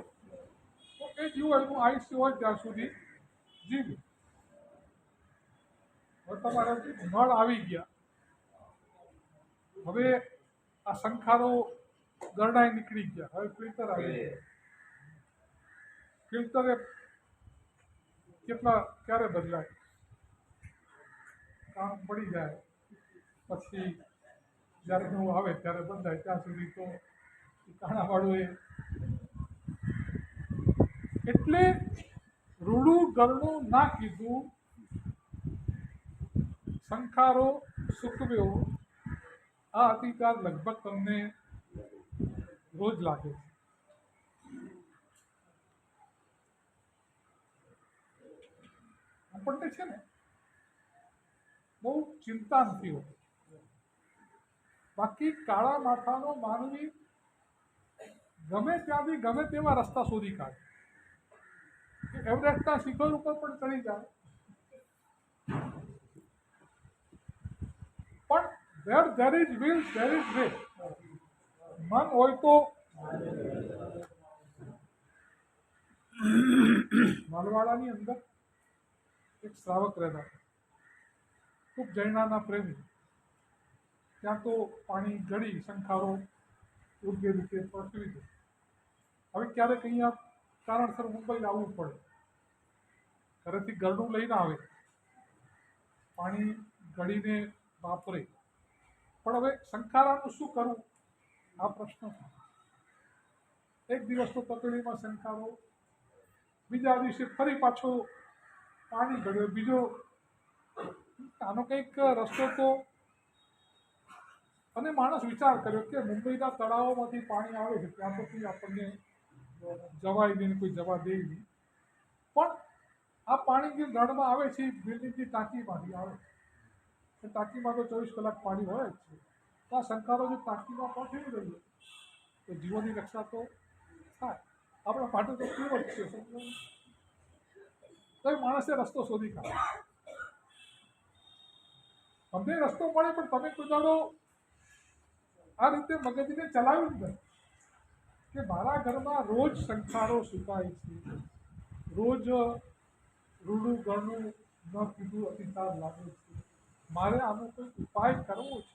તો એ જીવો એનું આયુષ્ય હોય ત્યાં સુધી જીવે. હવે તમારા નળ આવી ગયા, હવે આ સંખારો ગરડાઈ નીકળી ગયા, હવે ફિલ્ટર આવી ગયા. ફિલ્ટર એ ક્યારે બદલાય? કામ પડી જાય પછી જ્યારે નવું આવે ત્યારે બદલાય, ત્યાં સુધી તો કાણાવાળું એ. એટલે રૂડું ગરણું ના કીધું, સંખારો સૂકવ્યો. આ અધિકાર લગભગ તમને રોજ લાગે છે. આપણને છે ને બહુ ચિંતા નથી હોતી. બાકી કાળા માથાનો માનવી ગમે ત્યાંથી ગમે તેવા રસ્તા શોધી કાઢે. એવરેસ્ટના શિખર ઉપર પણ ચડી જાય, પણ where there is will there is way. મન હોય તો માલવાડાની અંદર એક શ્રાવક રહેતા હતા, ખૂબ જૈનાના પ્રેમી. ત્યાં તો પાણી ગળી સંખારો યોગ્ય રીતે પહોંચવી દે. હવે ક્યારેક અહીંયા કારણસર મુંબઈ આવવું પડે, ઘરેથી ગરડું લઈને આવે, પાણી ગળીને વાપરે. પણ હવે સંખારાનું શું કરવું આ પ્રશ્ન છે. એક દિવસ તો તપેલીમાં સંખારો, બીજા દિવસે ફરી પાછો પાણી ગળ્યો, બીજો. આનો કંઈક રસ્તો તો. અને માણસ વિચાર કર્યો કે મુંબઈના તળાવોમાંથી પાણી આવે છે, ત્યાં તો કોઈ આપણને જવાય નહીં, કોઈ જવા દે નહીં. પણ આ પાણી જે નળમાં આવે છે એ બિલ્ડિંગની ટાંકીમાંથી આવે છે. ટાંકીમાં તો 24 કલાક પાણી હોય જ છે. તો આ સંખારો જો ટાંકીમાં પહોંચી રહીએ તો જીવોની રક્ષા તો થાય. આપણા માટે તો કેવું જ છે. તો માણસે રસ્તો શોધી કાઢે. તમને રસ્તો મળે પણ તમે કોઈ દાડો આ રીતે મગજને ચલાવ્યું જ નથી કે મારા ઘરમાં રોજ સંખારો સુકાય છે, રોજ રૂડું ગળનું ન કીધું અતિસાર લાગે છે, મારે આનો કોઈ ઉપાય કરવો છે.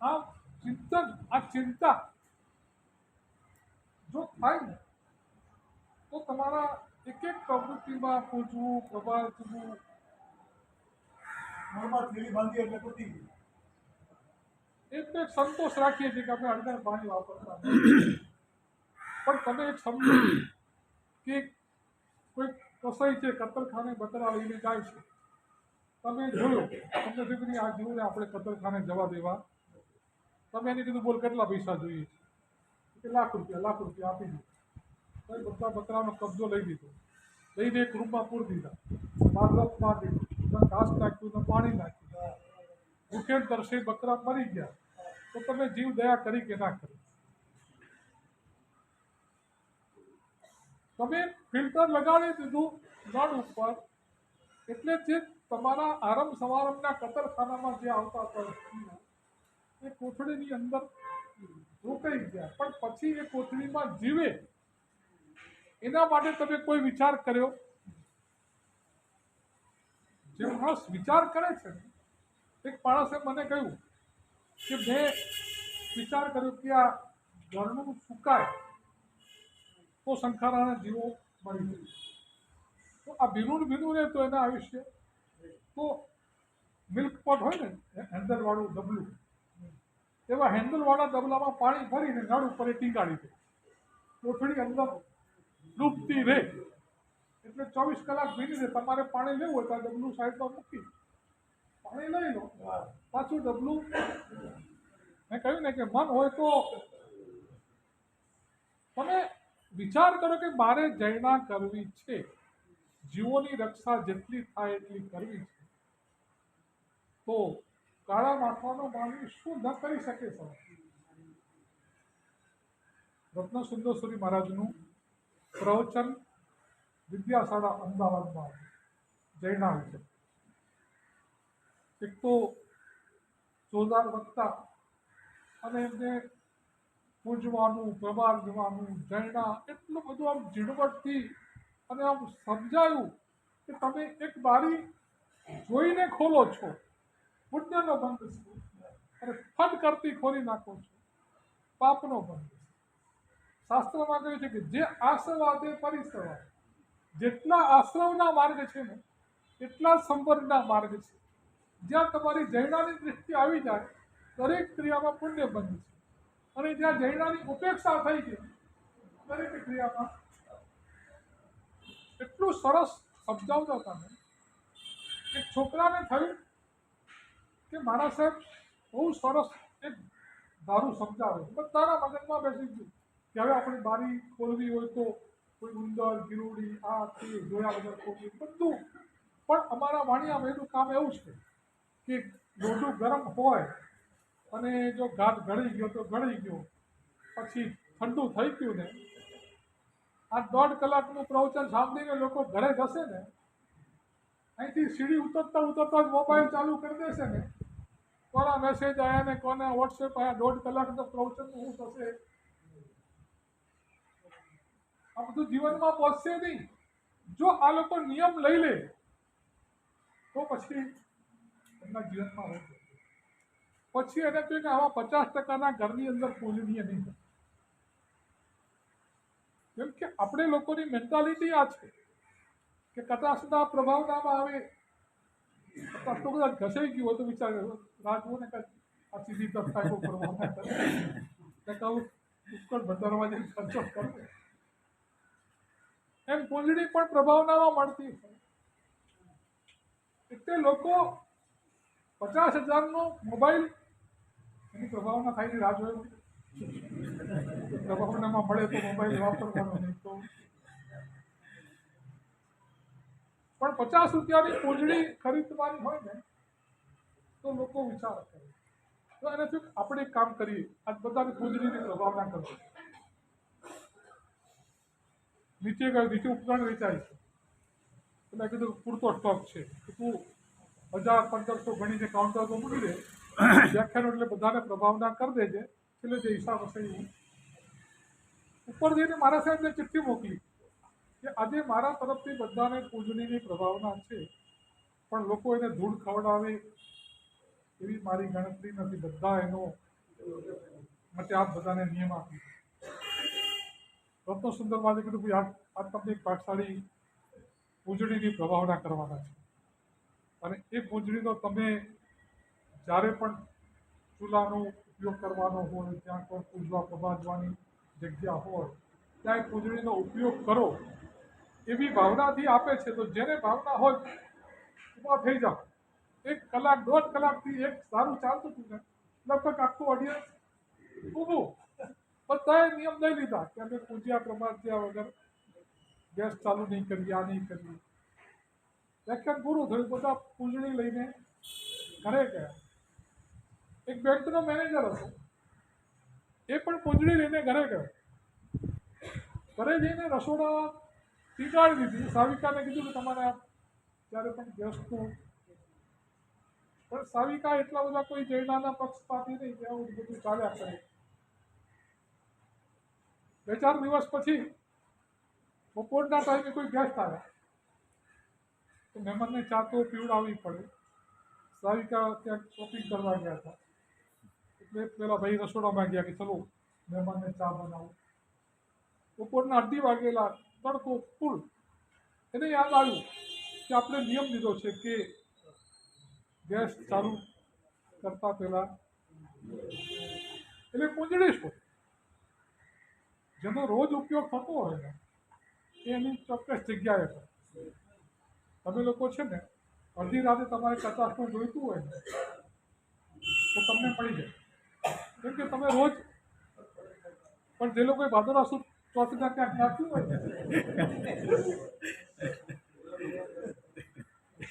આ ચિંતન, આ ચિંતા જો થાય ને તો તમારા એક એક પ્રવૃત્તિમાં પૂજવું, પ્રભાતવું, મોઢમાં થેલી બાંધી એટલે પતી ગયું. એટલે એક સંતોષ રાખીએ છીએ કે આપણે અડધાને પાણી વાપરતા નથી. પણ તમે એક સમજો કે કોઈ કસાઈ છે, કતલખાને બકરા લઈને જાય છે, તમે જોયો, તમને થયું કે આ જીવને આપણે કતલખાને જવા દેવા. તમે એને કીધું બોલ કેટલા પૈસા જોઈએ છે? લાખ રૂપિયા આપી દીધું. તો બધા બકરાનો કબજો લઈ લીધો, લઈને એક રૂમમાં પૂરી દીધા, બારલોક માર દીધું, ઘાસ નાખ્યું, પાણી નાખ્યું, ભૂખે તરસે બકરા મરી ગયા. તો તમે જીવ દયા કરી કે ના કરી? તમે ફિલ્ટર લગાડી દીધું નળ ઉપર, એટલે જે તમારા આરંભ સમારંભના કતરખાનામાં જે આવતા હતા એ કોથળીની અંદર રોકાઈ ગયા. પણ પછી એ કોથળીમાં જીવે એના માટે તમે કોઈ વિચાર કર્યો? જે માણસ વિચાર કરે છે ને, એક માણસે મને કહ્યું કે મેં વિચાર કર્યો કે આ ગળનું સુકાય તો સંખારાના જીવો મળી જાય. તો આ ભીનું રહે તો એના આયુષ્ય તો મિલ્ક પોટ હોય ને હેન્ડલવાળું ડબલું, એવા હેન્ડલવાળા ડબલામાં પાણી ભરીને નળ ઉપર એ ટીંગાડી દે, કોથળી અંદર ડૂબતી રહે એટલે 24 કલાક ભીની રહે. તમારે પાણી લેવું હોય તો આ ડબલું સાઈડમાં મૂકી પાણી લઈ લો, પાછું ડબલું. મેં કહ્યું ને કે મન હોય તો તમે વિચાર કરો કે મારે જૈના કરવી છે, જીવોની રક્ષા જેટલી થાય એટલી કરવી છે, તો કાળા માથાનો માનવી શું ન કરી શકે? રત્ન સુંદરસુરી મહારાજનું પ્રવચન વિદ્યાશાળા અમદાવાદમાં જૈના વિશે. એક તો જોરદાર વક્તા અને એમને પૂજવાનું, પ્રભાર જવાનું, જૈના એટલું બધું આમ ઝીણવટથી અને આમ સમજાયું કે તમે એક બારી જોઈને ખોલો છો, પુણ્યનો બંધ છે, અને ફટ કરતી ખોલી નાખો છો, પાપનો બંધ છે. શાસ્ત્રમાં કહ્યું છે કે જે આશ્રવાદે પરિસવા, જેટલા આશ્રવના માર્ગ છે ને એટલા સંવર્ગના માર્ગ છે. જ્યાં તમારી જૈનાની દૃષ્ટિ આવી જાય દરેક ક્રિયામાં પુણ્ય બંધ છે, અને જ્યાં જૈનાની ઉપેક્ષા થઈ ગઈ દરેક ક્રિયામાં. એટલું સરસ સમજાવતા હતા ને. એક છોકરાને થયું કે મારા સાહેબ બહુ સરસ એક દારૂ સમજાવે, બધાના મગજમાં બેસી ગયું કે હવે આપણી બારી ખોલવી હોય તો કોઈ ઉંદર, ગીરુડી, આ તે જોયા વગર ખોલવી બધું. પણ અમારા વાણિયામાં એનું કામ એવું છે કે લોઢું ગરમ હોય અને જો ઘાટ ગળી ગયો તો ગળી ગયો, પછી ઠંડુ થઈ ગયું ને, આ 1.5 કલાકનું પ્રવચન સાંભળીને લોકો ઘરે જશે ને, અહીંથી સીડી ઉતરતા જ મોબાઈલ ચાલુ કરી દેશે ને, કોના મેસેજ આવ્યા ને કોના વોટ્સએપ આવ્યા, 1.5 કલાકના પ્રવચનનું શું થશે? આ બધું જીવનમાં પહોંચશે નહીં. જો આ લોકો નિયમ લઈ લે તો પછી એમના જીવનમાં હોય. પછી એને કહ્યું કે આવા 50% ઘરની અંદર પૂજનીય નહીં. કેમ કે આપણે લોકોની મેન્ટાલિટી આ છે કે કટાશના પ્રભાવનામાં આવે, કટાશ તો કદાચ ઘસાઈ ગયું હોય તો વિચાર રાજવું ને કાંઈ આ સીધી તરફ પ્રભાવના કરે, કહું પુષ્કળ ભંડારમાં જઈને ખર્ચો કરે. એમ પૂંજડી પણ પ્રભાવનામાં મળતી હોય. એટલે લોકો 50,000નો મોબાઈલ એની પ્રભાવના થાય રાહ જોઈ, પ્રભાવનામાં મળે તો મોબાઈલ વાપરવાનો નહીં તો. પણ 50 રૂપિયાની પૂંજડી ખરીદવાની હોય ને તો લોકો વિચાર કરે. તો એને શું આપણે એક કામ કરીએ, આજ બધાની પૂંજડીની પ્રભાવના કરવી. નીચે ઉપકરણ વેચાય છે, એટલે કીધું પૂરતો સ્ટોક છે, તું 1000-1500 ગણીને કાઉન્ટર તો મૂકી દે, વ્યાખ્યાનો એટલે બધાને પ્રભાવના કરી દેજે, એટલે જે હિસાબ હશે એ ઉપર જઈને મારા સાહેબને ચિઠ્ઠી મોકલી કે આજે મારા તરફથી બધાને પૂજનીની પ્રભાવના છે, પણ લોકો એને ધૂળ ખવડાવે એવી મારી ગણતરી નથી. બધા એનો માટે આપ બધાને નિયમ આપી. રત્ન સુંદર માજે કીધું ભાઈ આ તમને એક પાઠશાળી પૂજણીની પ્રભાવના કરવાના છે, અને એ પૂજણીનો તમે જ્યારે પણ ચૂલાનો ઉપયોગ કરવાનો હોય, ત્યાં કોઈ પૂજવા પ્રભાજવાની જગ્યા હોય ત્યાં એ પૂજણીનો ઉપયોગ કરો એવી ભાવનાથી આપે છે. તો જેને ભાવના હોય ઊભા થઈ જાઓ. 1 કલાક 1.5 કલાકથી એક સારું ચાલતું હતું ને, લગભગ આખું ઓડિયન્સ ઊભું. બધાએ નિયમ લઈ લીધા કે અમે પૂજ્યા પ્રમાણ થયા વગર ગેસ ચાલુ નહીં કરીએ, આ નહીં કરીએ. વ્યાખ્યાન પૂરું થયું, બધા પૂજણી લઈને ઘરે ગયા. એક બેંકનો મેનેજર હતો, એ પણ પૂંજણી લઈને ઘરે ગયો. ઘરે જઈને રસોડા ટીકાડી દીધી. સાવિકાને કીધું કે તમારે આ જ્યારે પણ ગેસનું, પણ સાવિકા એટલા બધા કોઈ જૈનાના પક્ષપાતી નહીં, ત્યાં બધું ચાલ્યા કરે. 2-4 દિવસ પછી બપોરના ટાઈમે કોઈ ગેસ્ટ આવ્યા તો મહેમાનને ચા તો પીવડાવવી પડે. સાવિકા ક્યાંક શોપિંગ કરવા ગયા હતા, એટલે પેલા ભાઈ રસોડામાં ગયા કે ચલો મહેમાનને ચા બનાવો. બપોરના 2:30 વાગેલા, તડકો ફૂલ. એને યાદ આવ્યું કે આપણે નિયમ લીધો છે કે ગેસ ચાલુ કરતા પહેલા એટલે કુંજળીશ હોય જેનો રોજ ઉપયોગ થતો હોય ને એ એની ચોક્કસ જગ્યાએ હોય. તમે લોકો છે ને અડધી રાતે તમારે 50 જોઈતું હોય ને તો તમને મળી જાય, કેમ કે તમે રોજ. પણ જે લોકોએ ભાદરવા સુદ ચોથના ક્યાંક નાખ્યું હોય ને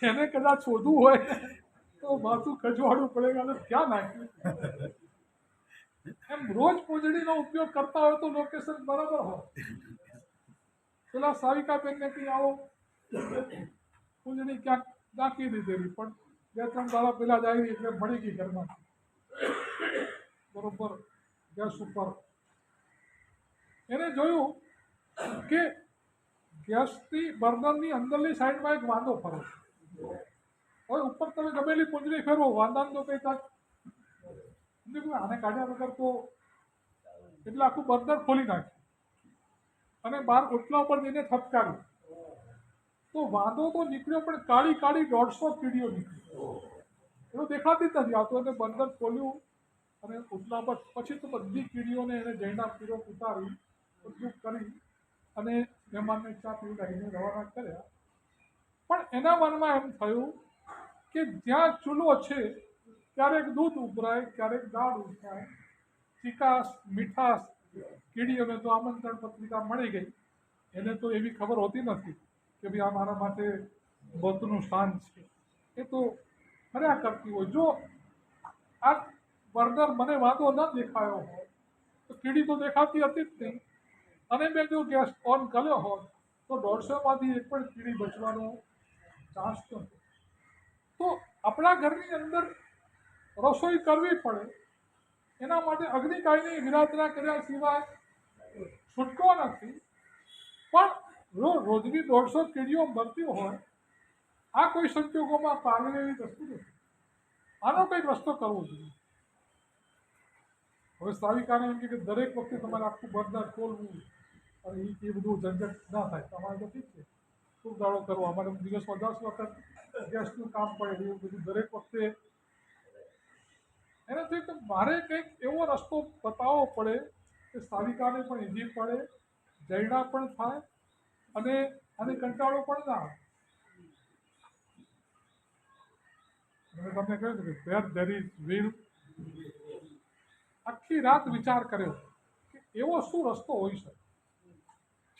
એને કદાચ શોધવું હોય તો માથું ખજવાડવું પડે અને ક્યાં નાખ્યું. એમ રોજ પૂંજડીનો ઉપયોગ કરતા હોય તો લોકેશન બરાબર હોય. પેલા સાવિકાબેનને કંઈ આવો પૂંજડી ક્યાંક નાખી દીધેલી, પણ 2-3 દાડા પહેલા જ આવી એટલે મળી ગઈ ઘરમાં બરોબર ગેસ ઉપર. એને જોયું કે ગેસની બર્નરની અંદરની સાઈડમાં એક વાંદો ફરે. હવે ઉપર તમે ગમેલી પૂંજડી ફેરવો વાંદાને તો કંઈ કાંક આને કાઢ્યા વગર તો એટલે આખું બર્નર ખોલી નાખ્યું અને બહાર ઓટલા ઉપર જઈને થપકાર્યું. તો વાંદો તો નીકળ્યો પણ કાળી કાળી 150 કીડીઓ નીકળી. એનો દેખાતી જ નથી આવતો. એને બર્નર ખોલ્યું અને ઓટલા પર પછી તો બધી કીડીઓને એને જૈના પીરો ઉતારી બધું કરી અને મહેમાનને ચા પીવડાવીને રવાના કર્યા. પણ એના મનમાં એમ થયું કે જ્યાં ચૂલો છે ક્યારેક દૂધ ઉભરાય, ક્યારેક દાળ ઉભરાય, ચીકાશ મીઠાશ. કીડીઓને તો આમંત્રણ પત્રિકા મળી ગઈ. એને તો એવી ખબર હોતી નથી કે ભાઈ આ મારા માટે મોતનું સ્થાન છે. એ તો ફર્યા કરતી હોય. જો આ બર્નર મને વાંધો ન દેખાયો હોય તો કીડી તો દેખાતી હતી જ નહીં, અને મેં જો ગેસ ઓન કર્યો હોત તો 150માંથી એક પણ કીડી બચવાનો ચાન્સ નથી. તો આપણા ઘરની અંદર રસોઈ કરવી પડે એના માટે અગ્નિકાયની વિરાધના કર્યા સિવાય છૂટકો નથી. પણ રોજની 150 કીડીઓ મરતી હોય આ કોઈ સંજોગોમાં પાલવે એવી વસ્તુ નથી. આનો કંઈક રસ્તો કરવો જોઈએ. હવે સાવિકાને એમ કે દરેક વખતે તમારે આખું બર્નર ખોલવું અને એ બધું ઝંઝટ ના થાય. તમારે તો ઠીક છે ખૂબ દાડો કરવો, અમારે દિવસમાં 10 વખત ગેસનું કામ પડે એવું બધું દરેક વખતે. એને થયું કે મારે કંઈક એવો રસ્તો બતાવવો પડે કે સાવિકાને પણ ઈજી પડે, જૈડા પણ થાય અને આને કંટાળો પણ ના આવે. મેં તમને કહ્યું કે વેર ધેર ઇઝ વિલ. આખી રાત વિચાર કર્યો કે એવો શું રસ્તો હોઈ શકે.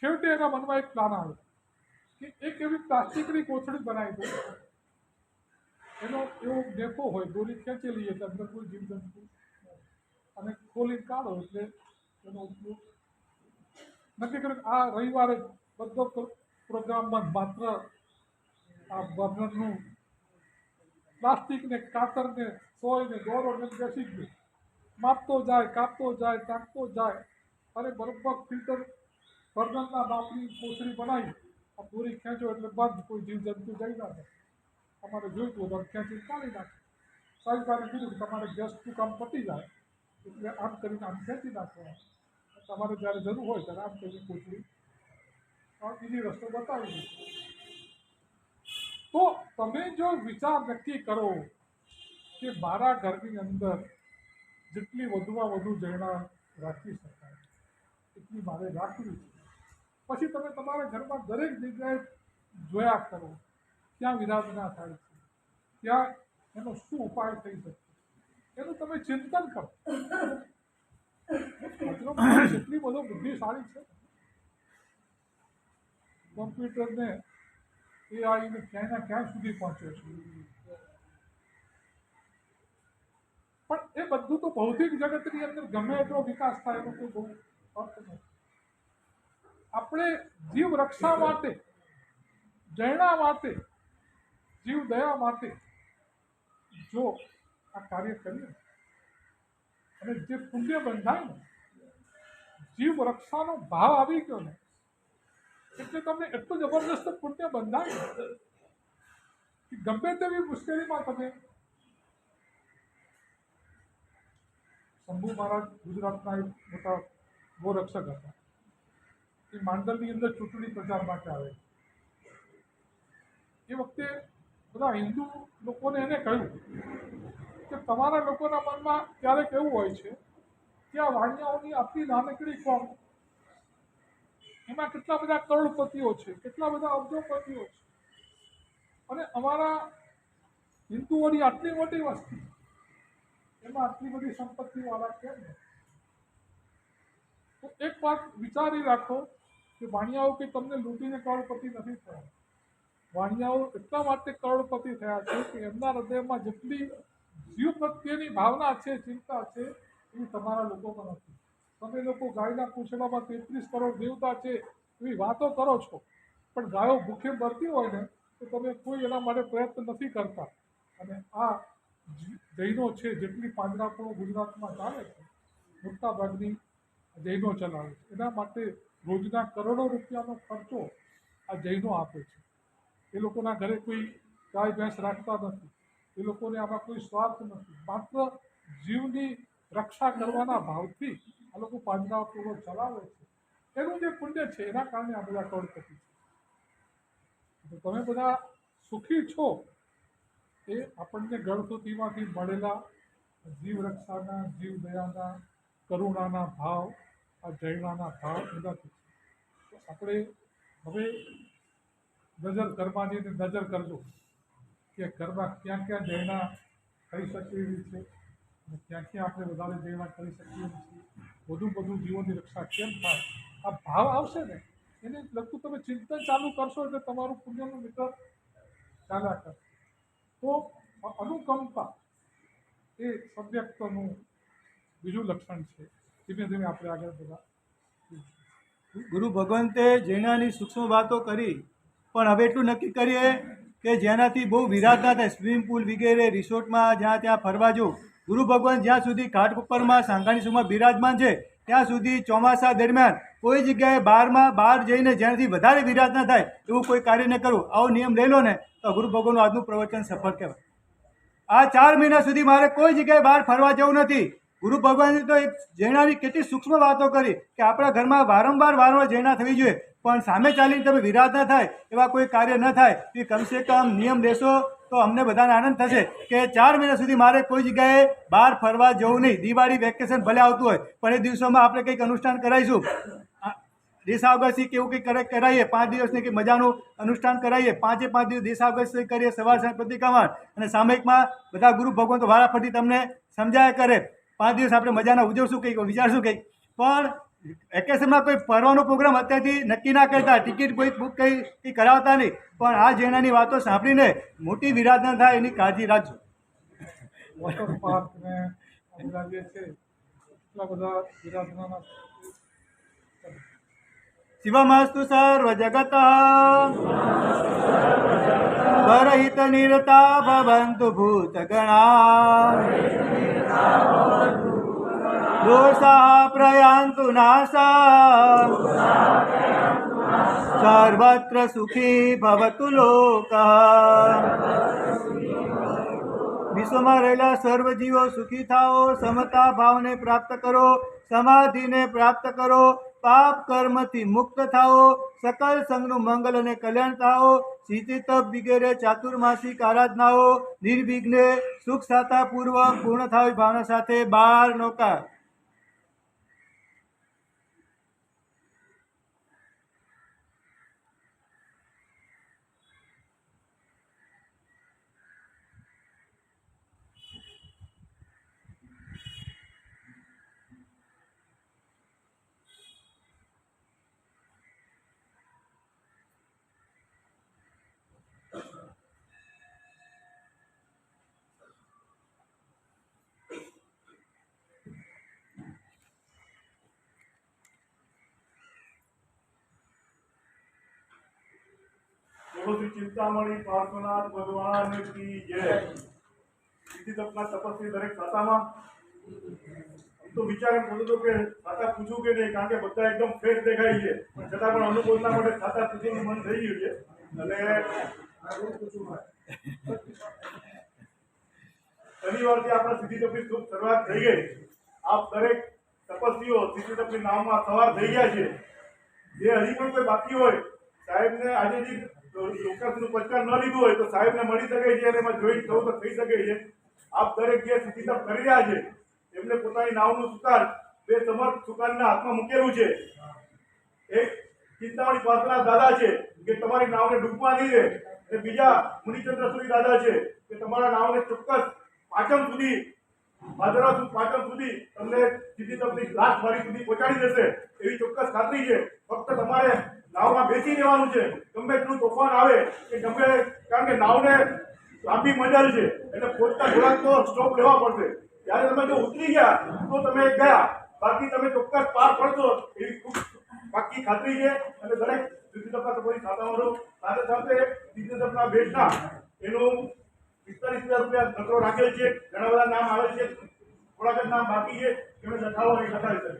છેવટે એના મનમાં એક પ્લાન આવ્યો કે એક એવી પ્લાસ્ટિકની કોથળી બનાવી દો, એનો એવો ડેપો હોય, દોરી ખેંચેલી એટલે અંદર કોઈ જીવજંતુ અને ખોલી કાઢો એટલે એનો ઉપયોગ. નક્કી કર્યું આ રવિવારે બધો પ્રોગ્રામ બંધ, માત્ર આ બર્નરનું પ્લાસ્ટિકને કાતરને સોયને દોરોને બેસી ગયું. માપતો જાય, કાપતો જાય, ટાંકતો જાય અને બરોબર ફિલ્ટર બર્નરના માપની કોથળી બનાવી. આ દોરી ખેંચો એટલે બંધ, કોઈ જીવજંતુ જઈ ના જાય. તમારે જોઈતું હોય તો ખેંચી કાઢી નાખે. સાવિકાને કીધું કે તમારે ગેસનું કામ પતી જાય એટલે આમ કરીને આમ ખેંચી નાખવાનું. તમારે જ્યારે જરૂર હોય ત્યારે આમ કરીને કોથળી બીજી રસ્તો બતાવી દીધો. તો તમે જો વિચાર નક્કી કરો કે મારા ઘરની અંદર જેટલી વધુમાં વધુ જૈના રાખી શકાય એટલી મારે રાખવી છે. પછી તમે તમારા ઘરમાં દરેક જગ્યાએ જોયા કરો ક્યાં વિરાધના થાય છે, ક્યાં એનો શું ઉપાય થઈ શકે, એનું તમે ચિંતન કરો. એટલી બધો બુદ્ધિશાળી છે કોમ્પ્યુટરને એઆઈને ક્યાંયના ક્યાં સુધી પહોંચ્યો છે. પણ એ બધું તો ભૌતિક જગતની અંદર ગમે એટલો વિકાસ થાય એનો કોઈ બહુ અર્થ નથી. આપણે જીવ રક્ષા માટે, જૈના માટે, જીવ દયા માટે જો આ કાર્ય કરીએ અને જે પુણ્ય બંધાય ને, જીવ રક્ષાનો ભાવ આવી ગયો ને એટલે તમને એટલું જબરદસ્ત પુણ્ય બંધાય કે ગમે તેવી મુશ્કેલીમાં તમે. શંભુ મહારાજ ગુજરાતના એક મોટા ગોરક્ષક હતા. એ માંડલની અંદર ચૂંટણી પ્રચાર માટે આવે એ વખતે બધા હિન્દુ લોકોને એને કહ્યું કે તમારા લોકોના મનમાં ક્યારેક એવું હોય છે કે આ વાણિયાઓની આટલી નાનકડી કોમ એમાં કેટલા બધા કરોડપતિઓ છે, કેટલા બધા અબજોપતિઓ છે, અને અમારા હિન્દુઓની આટલી મોટી વસ્તી એમાં આટલી બધી સંપત્તિવાળા કેમ નથી? તો એક વાત વિચારી રાખો કે વાણિયાઓ કે તમને લૂંટીને કરોડપતિ નથી થયા. વાણિયાઓ એટલા માટે કરોડપતિ થયા છે કે એમના હૃદયમાં જેટલી જીવ પ્રત્યેની ભાવના છે, ચિંતા છે, એવી તમારા લોકોમાં નથી. તમે લોકો ગાયના પૂંછડામાં 33 કરોડ દેવતા છે એવી વાતો કરો છો, પણ ગાયો ભૂખે મરતી હોય ને તો તમે કોઈ એના માટે પ્રયત્ન નથી કરતા. અને આ જૈનો છે, જેટલી પાંજરાપોળો ગુજરાતમાં ચાલે છે, મોટાભાગની જૈનો ચલાવે છે. એના માટે રોજના કરોડો રૂપિયાનો ખર્ચો આ જૈનો આપે છે. એ લોકોના ઘરે કોઈ ગાય ભેંસ રાખતા નથી. એ લોકોને આમાં કોઈ સ્વાર્થ નથી. માત્ર જીવની રક્ષા કરવાના ભાવથી આ લોકો પાંજરાપોળો ચલાવે છે. એનું જે પુણ્ય છે એના કારણે આ બધા કરોડપતિ છે. તો તમે બધા સુખી છો એ આપણને ગળથુથીમાંથી મળેલા જીવ રક્ષાના, જીવ દયાના, કરુણાના ભાવ, આ જૈનાના ભાવ બધાથી. તો આપણે હવે નજર ઘરમાં જઈને નજર કરજો કે ઘરમાં ક્યાં ક્યાં જૈના થઈ શકે એવી છે અને ક્યાં ક્યાં આપણે વધારે જૈના કરી શકીએ છીએ. બધું જીવોની રક્ષા કેમ થાય, આ ભાવ આવશે ને એને લગતું તમે ચિંતન ચાલુ કરશો એટલે તમારું પુણ્યનું મીટર ચાલ્યા કરશે. તો અનુકંપા એ સભ્યત્વનું બીજું લક્ષણ છે. ધીમે ધીમે આપણે આગળ બધા ગુરુ ભગવંતે જૈનાની સૂક્ષ્મ વાતો કરી, પણ હવે એટલું નક્કી કરીએ કે જેનાથી બહુ વિરાટ ના થાય. સ્વિમિંગ પુલ વગેરે રિસોર્ટમાં જ્યાં ત્યાં ફરવા જવું. ગુરુ ભગવાન જ્યાં સુધી ઘાટ ઉપરમાં સાંઘાણી સુમાં બિરાજમાન છે ત્યાં સુધી ચોમાસા દરમિયાન કોઈ જગ્યાએ બહાર જઈને જેનાથી વધારે વિરાટ ના થાય એવું કોઈ કાર્ય ન કરવું. આવો નિયમ લઈ લો ને તો ગુરુ ભગવાનનું આજનું પ્રવચન સફળ કહેવાય. આ 4 મહિના સુધી મારે કોઈ જગ્યાએ બહાર ફરવા જવું નથી. ગુરુ ભગવાને તો એક જૈનાની કેટલી સૂક્ષ્મ વાતો કરી કે આપણા ઘરમાં વારંવાર જૈના થવી જોઈએ, પણ સામે ચાલીને તમે વિરાટ ન થાય એવા કોઈ કાર્ય ન થાય. એ કમસે કમ નિયમ લેશો તો અમને બધાને આનંદ થશે કે 4 મહિના સુધી મારે કોઈ જગ્યાએ બહાર ફરવા જવું નહીં. દિવાળી વેકેશન ભલે આવતું હોય પણ એ દિવસોમાં આપણે કંઈક અનુષ્ઠાન કરાવીશું. દેશાવકાશી કે એવું કંઈક કરાવીએ, 5 દિવસની કંઈક મજાનું અનુષ્ઠાન કરાવીએ. 5 દિવસ દેશાવકાશી કરીએ, સવાર સાંજ પ્રતિક્રમણ, અને સામયિકમાં બધા ગુરુ ભગવાન તો વારાફરતી તમને સમજાયા કરે. 5 દિવસ આપણે મજાના ઉજવશું, કંઈક વિચારશું કંઈક. પણ વેકેશનમાં કોઈ ફરવાનો પ્રોગ્રામ અત્યારથી નક્કી ના કરતા, ટિકિટ કોઈ બુક કંઈ કરાવતા નહીં. પણ આ જૈનાની વાતો સાંભળીને મોટી વિરાટ ન થાય એની કાળજી રાખજો. વોટર પાર્ક ને આ બધા જે છે એટલા બધા વિરાટના શિવમસ્તુ સર્વ જગત પરહિત નિરતા ભવન્તુ ભૂતગણા દોષા પ્રયાન્તુ નાશા સર્વત્ર સુખી ભવતુ લોકઃ. વિશ્વમાં રહેલા સર્વ જીવો સુખી થાઓ, સમતા ભાવને પ્રાપ્ત કરો, સમાધિને પ્રાપ્ત કરો, પાપ કર્મથી મુક્ત થાઓ, સકલ સંગનું મંગલ અને કલ્યાણ થાઓ, સિદ્ધિ તપ વગેરે ચાતુર્માસિક આરાધનાઓ નિર્વિઘ્ને સુખ સાતાપૂર્વક પૂર્ણ થાય ભાવના સાથે 12 નોકા. શ્રી ચિંતામણી પાર્શ્વનાથ ભગવાન કી જય. સિદ્ધિ તપના તપસ્વી દરેક ખાતામાં તો વિચાર એમ થતો હતો કે ખાતા પૂછવું કે નહીં, કારણ કે બધા એકદમ ફ્રેશ દેખાય છે, પણ છતાં પણ અનુકૂળતા માટે ખાતા પૂછવાનું મન થઈ ગયું છે. અને શનિવારથી આપણા સિદ્ધિ તપની શુભ શરૂઆત થઈ ગઈ. આપ દરેક તપસ્વીઓ સિદ્ધિ તપની નામમાં સવાર થઈ ગયા છે. જે હજી પણ કોઈ બાકી હોય સાહેબને આજે જે લોકાસનું પચકાર ન લીધું હોય તો સાહેબને મળી શકે છે અને એમાં જોઈન્ટ થવું તો થઈ શકે છે. આપ દરેક જે સ્થિતિ તપ કરી રહ્યા છે એમને પોતાની નાવનું સુતાર બે સમર્થ સુકાનના હાથમાં મૂકેલું છે. એક ચિંતામણી પાસના દાદા છે કે તમારી નાવને ડૂબવા નહીં દે અને બીજા મુનિચંદ્ર સુરી દાદા છે કે તમારા નાવને ચોક્કસ પાંચમ સુધી ભાદરવા સુદ પાંચમ સુધી તમને સ્થિતિ તપની લાસ્ટ બારી સુધી પહોંચાડી દેશે એવી ચોક્કસ ખાતરી છે. ફક્ત તમારે નાવમાં બેસી રહેવાનું છે. ગમે એટલું તોફાન આવે કે ગમે, કારણ કે નાવને લાંબી મંડળ છે એટલે પહોંચતા થોડાક તો સ્ટોપ લેવા પડશે. જ્યારે તમે જો ઉતરી ગયા તો તમે ગયા, બાકી તમે ચોક્કસ પાર પડશો એવી ખૂબ પાક્કી ખાતરી છે. અને દરેક સ્થિતિતપના તમારી ખાતામાં સાથે સાથે સ્થિતિતપના બેટના એનું 45,000 રૂપિયા નકરો રાખેલ છે. ઘણા બધા નામ આવે છે, થોડાક જ નામ બાકી છે, એમને લખાવો એ લખાવી શકે.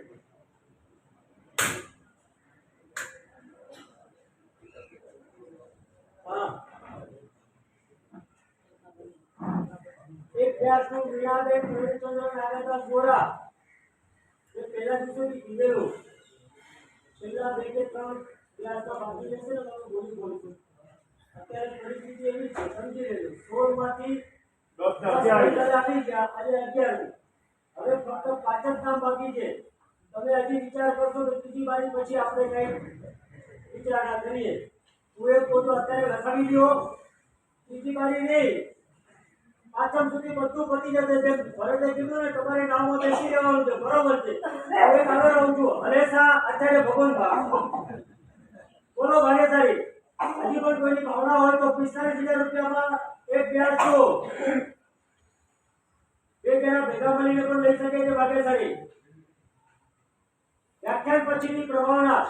એક વ્યાસનું વીણાબેન પૂર્ણચંદ્ર નારાયણદાસ ગોરા એ પહેલા દિવસોથી કીધેલું છેલ્લા 2 કે 3 વ્યાસના બાકી રહેશે ને તમે બોલીશું. અત્યારે પરિસ્થિતિ એવી છે, સમજી લેજો. 16 માંથી 10 આપી ગયા, આજે 11. હવે ફક્ત 5 જ નામ બાકી છે. તમે હજી વિચાર કરશો તો ત્રીજી બારી પછી આપણે કઈ વિચારણા કરીએ. હું એક પોતો અત્યારે લખાવી દો, ત્રીજી બારી નહીં, પાંચમ સુધી બધું પતી જશે. જેમ ભરતે કીધું ને તમારે નામમાં બેસી રહેવાનું છે, બરોબર છે. હવે આગળ રહું છું. હરેશા આચાર્ય ભગવાનભાઈ, બોલો ભાગ્યશાળી. હજી પણ કોઈની ભાવના હોય તો 45,000 રૂપિયામાં એક વ્યાજ છો, બે જણા ભેગા મળીને પણ લઈ શકે છે ભાગ્યશાળી. વ્યાખ્યાન પછીની પ્રવાહના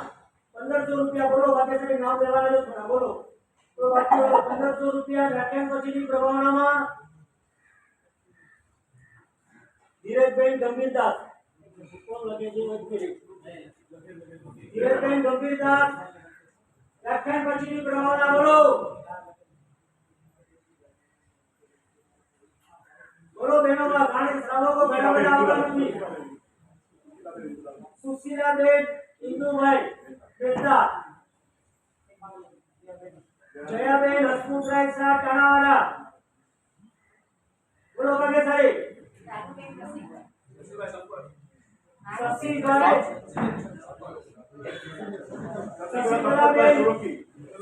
1,500 રૂપિયા. બોલો ભાગ્યશાળી, નામ લેવાના છે થોડા, બોલો તો બાકી 1,500 રૂપિયા વ્યાખ્યાન પછીની પ્રવાહનામાં. ધીરજબેન ગંભીરદાસ, કોણ લખે છે? ધીરજબેન ગંભીરદાસ, વ્યાખ્યાન પછીની પ્રવાહના. બોલો બોલો બહેનોમાં ગાણી શ્રાવકો બહેનો બધા આવતા નથી. સુશીલાબેન ઇન્દુભાઈ બેસા, જયાબેન હસમુખરાય શાહ ટાણાવાલા. બોલો ભાગ્યશાળી.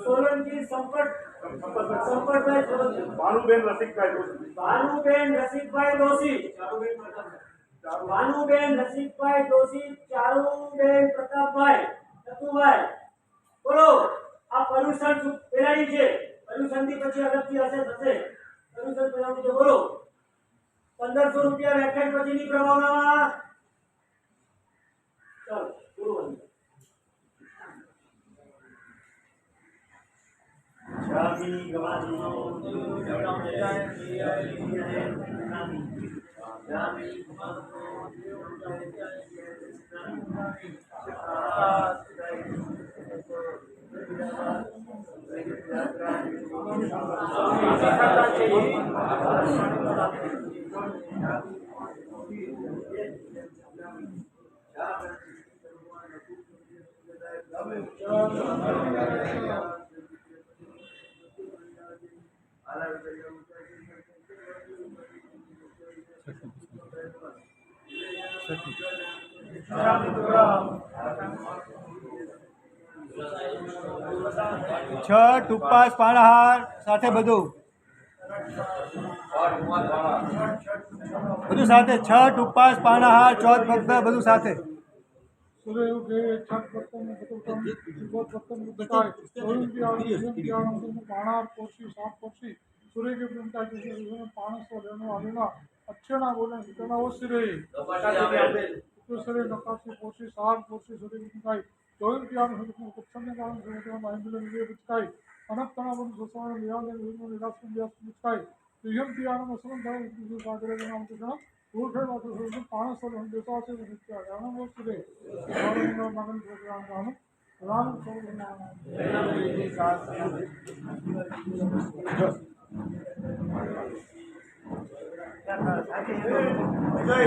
સોલંકી સંપતભાઈ સોલંકી. ભાનુબેન રસિકભાઈ દોશી. ભાનુબેન રસિકભાઈ દોશી. ભાનુબેન રસિકભાઈ દોશી. ચારુબેન પ્રતાપભાઈ નતુભાઈ. બોલો આ પોલ્યુશન પેલાની છે. પોલ્યુશન થી પછી અલગથી હશે થશે. પોલ્યુશન પેલાની છે. બોલો 1,500 રૂપિયા વ્યાખ્યાન પછીની પ્રવાહનામાં. ચાલો પૂરું. જામી ગવાનો જામી છઠ ઉપવાસ પાણાહાર સાથે બધું સાથે. છઠ ઉપવાસ પાણાહાર ચોથ ભક્ત બધું સાથે. સૂર્યયુગે છઠ ભક્તોનું બધું ભક્તોનું બતાય સોલંકી પાણાર કોશી સાત કોશી સૂર્ય के प्रेमता के पाणस लेनो आलेला अक्षणा बोले इतना वो सिरे तो सिरे नकाशी कोशी सात कोशी सूर्य की काई जोइन की आम हम कुछ ने कारण से तो माइंड में ये बिचकाई अनक तना बन सोसाने लिया ने निराश में दिया बिचकाई तो यम की आम मसलन भाई जो सागरे के नाम से ना वो फिर बात है पाणस और हम देता से बिचका गाना वो सिरे और मगन प्रोग्राम गाना राम જય